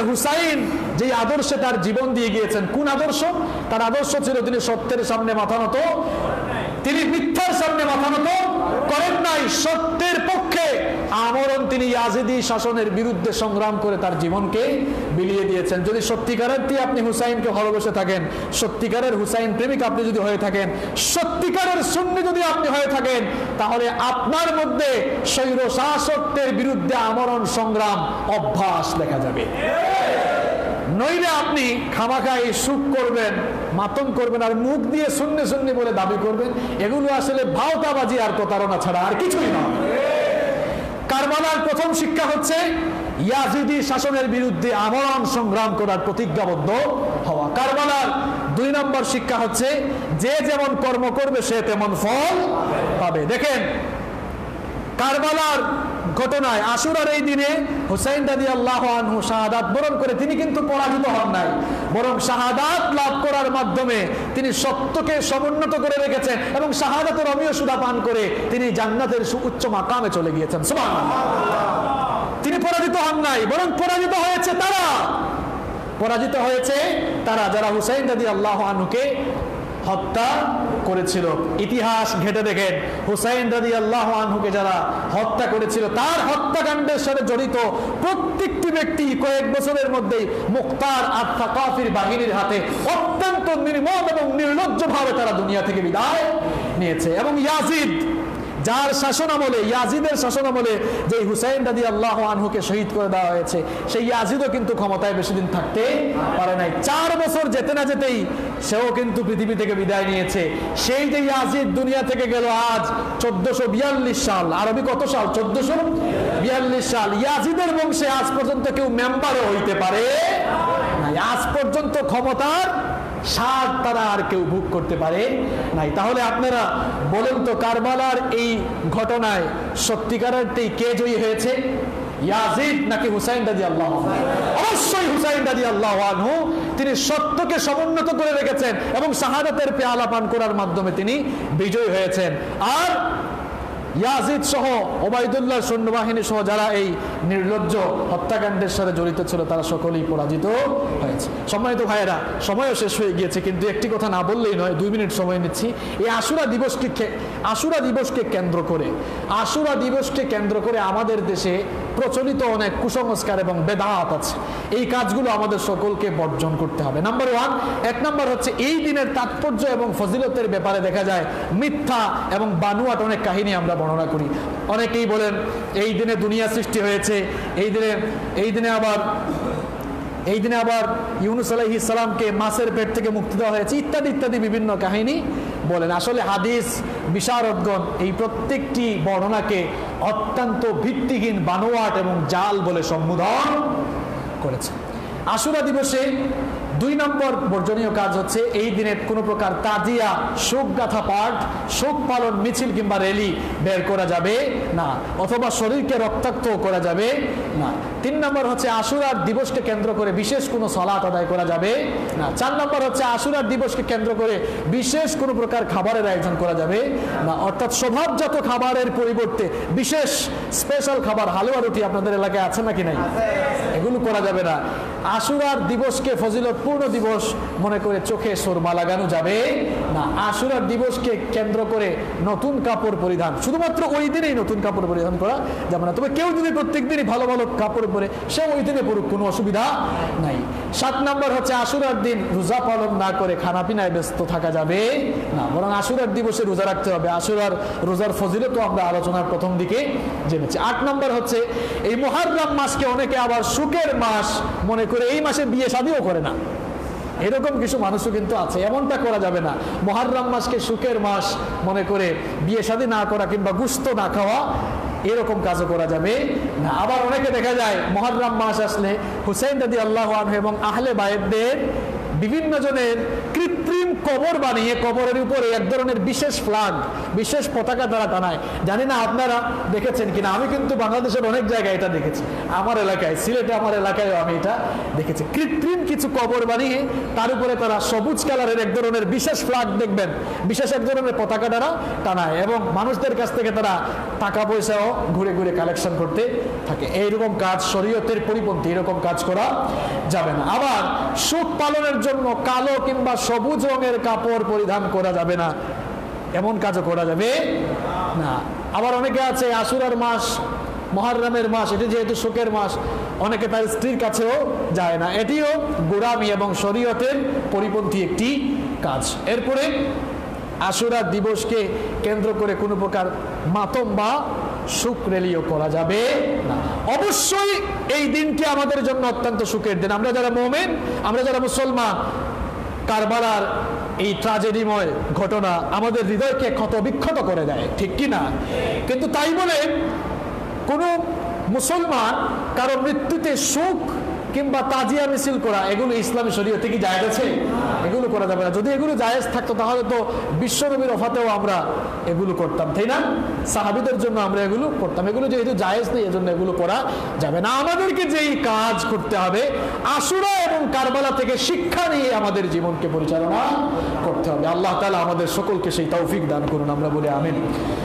হুসাইন যে আদর্শে তার জীবন দিয়ে গিয়েছেন, কোন আদর্শ? তার আদর্শ ছিল তিনি সত্যের সামনে মাথা নত, তিনি মিথ্যার সামনে মাথা নত করেন নাই, সত্যের পক্ষে আমরণ তিনি ইয়াজিদি শাসনের বিরুদ্ধে সংগ্রাম করে তার জীবনকে বিলিয়ে দিয়েছেন। যদি সত্যিকারের আপনি হুসাইনকে ভালোবেসে থাকেন, সত্যিকারের হুসাইন প্রেমিক আপনি যদি হয়ে থাকেন, সত্যিকারের সুন্নি যদি আপনি হয়ে থাকেন, তাহলে আপনার মধ্যে স্বৈর শাসকদের বিরুদ্ধে আমরণ সংগ্রাম অভ্যাস দেখা যাবে। নইলে আপনি খামাখাই সুখ করবেন, মাতম করবেন, আর মুখ দিয়ে সুন্নি বলে দাবি করবেন। এগুলো আসলে ভাওতাবাজি আর প্রতারণা ছাড়া আর কিছুই নয়। কারবালার প্রথম শিক্ষা হচ্ছে ইয়াজিদি শাসনের বিরুদ্ধে আমরণ সংগ্রাম করার প্রতিজ্ঞাবদ্ধ হওয়া। কারবালার 2 নম্বর শিক্ষা হচ্ছে যে যেমন কর্ম করবে সে তেমন ফল পাবে। দেখেন কারবালার ঘটনায়, আশুরার এই দিনে হুসাইন রাদিয়াল্লাহু আনহু শাহাদাত বরণ করে তিনি কিন্তু পরাজিত হন নাই, বরং শাহাদাত লাভ করার মাধ্যমে তিনি সত্যকে সমুন্নত করে রেখেছেন এবং শাহাদাতের অমীয় সুধা পান করে তিনি জান্নাতের সুউচ্চ মাকামে চলে গিয়েছেন। সুবহানাল্লাহ। তিনি পরাজিত হন নাই, বরং পরাজিত হয়েছে তারা যারা হুসাইন রাদিয়াল্লাহু আনহুকে হত্যা করেছিল। ইতিহাস ঘেটে দেখেন হুসাইন রাদিয়াল্লাহু আনহুকে যারা হত্যা করেছিল, তার হত্যাকাণ্ডের সাথে জড়িত প্রত্যেকটি ব্যক্তি কয়েক বছরের মধ্যেই মুখতার আত-তাকাফির বাহিনীর হাতে অত্যন্ত নির্মম এবং নির্লজ্জভাবে তারা দুনিয়া থেকে বিদায় নিয়েছে। এবং ইয়াজিদ যার শাসন আমলে, ইয়াজিদের শাসন আমলে যে হুসাইন রাদিয়াল্লাহু আনহুকে শহীদ করে দেওয়া হয়েছে, সেই ইয়াজিদও কিন্তু ক্ষমতায় বেশি দিন থাকতে পারে নাই। 4 বছর যেতে না যেতেই সেও কিন্তু পৃথিবী থেকে বিদায় নিয়েছে। সেই যে ইয়াজিদ দুনিয়া থেকে গেল আজ 1442 সাল, আরবি কত সাল? 1442 সাল। ইয়াজিদের বংশে আজ পর্যন্ত কেউ মেম্বারও হইতে পারে নাই, আজ পর্যন্ত ক্ষমতার স্বাদ তারা আর কেউ ভোগ করতে পারে নাই। তাহলে আপনারা বলেন তো, কারবালার এই ঘটনায় সত্যিকারেরই কে জয়ী হয়েছে, ইয়াজিদ নাকি হুসাইন রাদিয়াল্লাহু আনহু? অবশ্যই হুসাইন রাদিয়াল্লাহু আনহু। তিনি সত্যকে সমুন্নত করে রেখেছেন এবং শাহাদাতের পেয়ালা পান করার মাধ্যমে তিনি বিজয়ী হয়েছেন। আর ইয়াজিদ সহ ওবাইদুল্লাহ সৈন্যবাহিনী সহ যারা এই নির্লজ্জ হত্যাকাণ্ডের সাথে জড়িত ছিল তারা সকলেই পরাজিত হয়েছে। সম্মানিত ভাইয়েরা, সময়ও শেষ হয়ে গিয়েছে, কিন্তু একটি কথা না বললেই নয়, 2 মিনিট সময় নিচ্ছি। এই আশুরা দিবসকে কেন্দ্র করে আমাদের দেশে প্রচলিত অনেক কুসংস্কার এবং বেদাত আছে। এই কাজগুলো আমাদের সকলকে বর্জন করতে হবে। নাম্বার 1, 1 নম্বর হচ্ছে এই দিনের তাৎপর্য এবং ফজিলতের ব্যাপারে দেখা যায় মিথ্যা এবং বানোয়াট অনেক কাহিনী আমরা বর্ণনা করি। অনেকেই বলেন এই দিনে দুনিয়া সৃষ্টি হয়েছে, এই দিনে আবার ইউনুস আলাইহিস সালামকে মাছের পেট থেকে মুক্তি দেওয়া হয়েছে, ইত্যাদি ইত্যাদি বিভিন্ন কাহিনী বলেন। আসলে হাদিস বিশারদগণ এই প্রত্যেকটি বর্ণনাকে অত্যন্ত ভিত্তিহীন, বানোয়াট এবং জাল বলে সম্বোধন করেছে। আশুরা দিবসে 2 নম্বর বর্জনীয় কাজ হচ্ছে এই দিনে কোনো প্রকার তাজিয়া, শোক গাথা পাঠ, শোক পালন মিছিল কিংবা র্যালি বের করা যাবে না, অথবা শরীরকে রক্তাক্ত করা যাবে না। 3 নম্বর হচ্ছে আশুরার দিবসকে কেন্দ্র করে বিশেষ কোনো সালাত আদায় করা যাবে না। 4 নম্বর হচ্ছে আশুরার দিবসকে কেন্দ্র করে বিশেষ কোনো প্রকার খাবারের আয়োজন করা যাবে না, অর্থাৎ স্বভাবজাত খাবারের পরিবর্তে বিশেষ স্পেশাল খাবার, হালুয়া রুটি আপনাদের এলাকায় আছে নাকি নাই, এগুলো করা যাবে না। আশুরার দিবসকে ফজিলতপূর্ণ দিবস মনে করে চোখে সুরমা লাগানো যাবে না। আশুরার দিবসকে কেন্দ্র করে নতুন কাপড় পরিধান, শুধুমাত্র ওই দিনেই নতুন কাপড় পরিধান করা যাবে না। তবে কেউ যদি প্রত্যেক দিনই ভালো ভালো কাপড় পরে, সে ওই দিনে পড়ুক, কোনো অসুবিধা নাই। 7 নম্বর হচ্ছে আশুরার দিন রোজা পালন না করে খানাপিনায় ব্যস্ত থাকা যাবে না, বরং আশুরার দিবসে রোজা রাখতে হবে। রোজার ফজিলত তো আমরা আলোচনার প্রথম দিকে জেনেছি। 8 নম্বর হচ্ছে এই মুহররম মাসকে অনেকে আবার সুখের মাস মনে করে এই মাসে বিয়ে শাদীও করে না, এরকম কিছু মানুষও কিন্তু আছে। এমনটা করা যাবে না। মুহররম মাসকে সুখের মাস মনে করে বিয়ে শাদী না করা কিংবা গোশত না খাওয়া, এরকম কাজও করা যাবে না। আবার অনেকে দেখা যায় মুহররম মাস আসলে হুসাইন রাদিয়াল্লাহু আনহু এবং আহলে বায়তদের বিভিন্ন জনের কৃত্রিম কবর বানিয়ে কবরের উপরে এক ধরনের বিশেষ ফ্ল্যাগ, বিশেষ পতাকা তারা টানায়। জানি না আপনারা দেখেছেন কিনা, আমি কিন্তু বাংলাদেশের অনেক জায়গায় এটা দেখেছি। আমার এলাকায়, সিলেটে আমার এলাকায় আমি এটা দেখেছি। কৃত্রিম কিছু কবর বানিয়ে তার উপরে তারা সবুজ কালারের এক ধরনের বিশেষ ফ্ল্যাগ দেখবেন, বিশেষ এক ধরনের পতাকা তারা টানায় এবং মানুষদের কাছ থেকে তারা টাকা পয়সাও ঘুরে ঘুরে কালেকশন করতে থাকে। এইরকম কাজ শরীয়তের পরিপন্থী, এরকম কাজ করা যাবে না। আবার সুখ পালনের জন্য কালো কিংবা সবুজ রঙের কাপড় পরিধান করা যাবে না, এমন কাজও করা যাবে না। আবার অনেকে আছে আশুরার মাস, মুহররমের মাস, এটি যেহেতু শোকের মাস, অনেকে তার স্ত্রীর কাছেও যায় না, এটিও গোঁড়ামি এবং শরীয়তের পরিপন্থী একটি কাজ। এরপরে আশুরা দিবসকে কেন্দ্র করে কোনো প্রকার মাতম বা সুখ র্যালিও করা যাবে না। অবশ্যই এই দিনটি আমাদের জন্য অত্যন্ত সুখের দিন। আমরা যারা মুমিন, আমরা যারা মুসলমান, কারবালার এই ট্র্যাজেডিময় ঘটনা আমাদের হৃদয়কে ক্ষত বিক্ষত করে দেয়, ঠিক কি না? কিন্তু তাই বলে কোনো মুসলমান কারো মৃত্যুতে শোক কিংবা তাজিয়া মিছিল করা, এগুলো ইসলামী শরীয়তে কি জায়েজ আছে? এগুলো করা যাবে না। যদি এগুলো জায়েজ থাকতো তাহলে তো বিশ্বনবীর ওফাতেও আমরা এগুলো করতাম, তাই না? সাহাবীদের জন্য আমরা এগুলো করতাম। এগুলো যেহেতু জায়েজ নেই, এজন্য এগুলো করা যাবে না। আমাদেরকে যেই কাজ করতে হবে, আশুরা এবং কারবালা থেকে শিক্ষা নিয়ে আমাদের জীবনকে পরিচালনা করতে হবে। আল্লাহ তাআলা আমাদের সকলকে সেই তৌফিক দান করুন, আমরা বলি আমিন।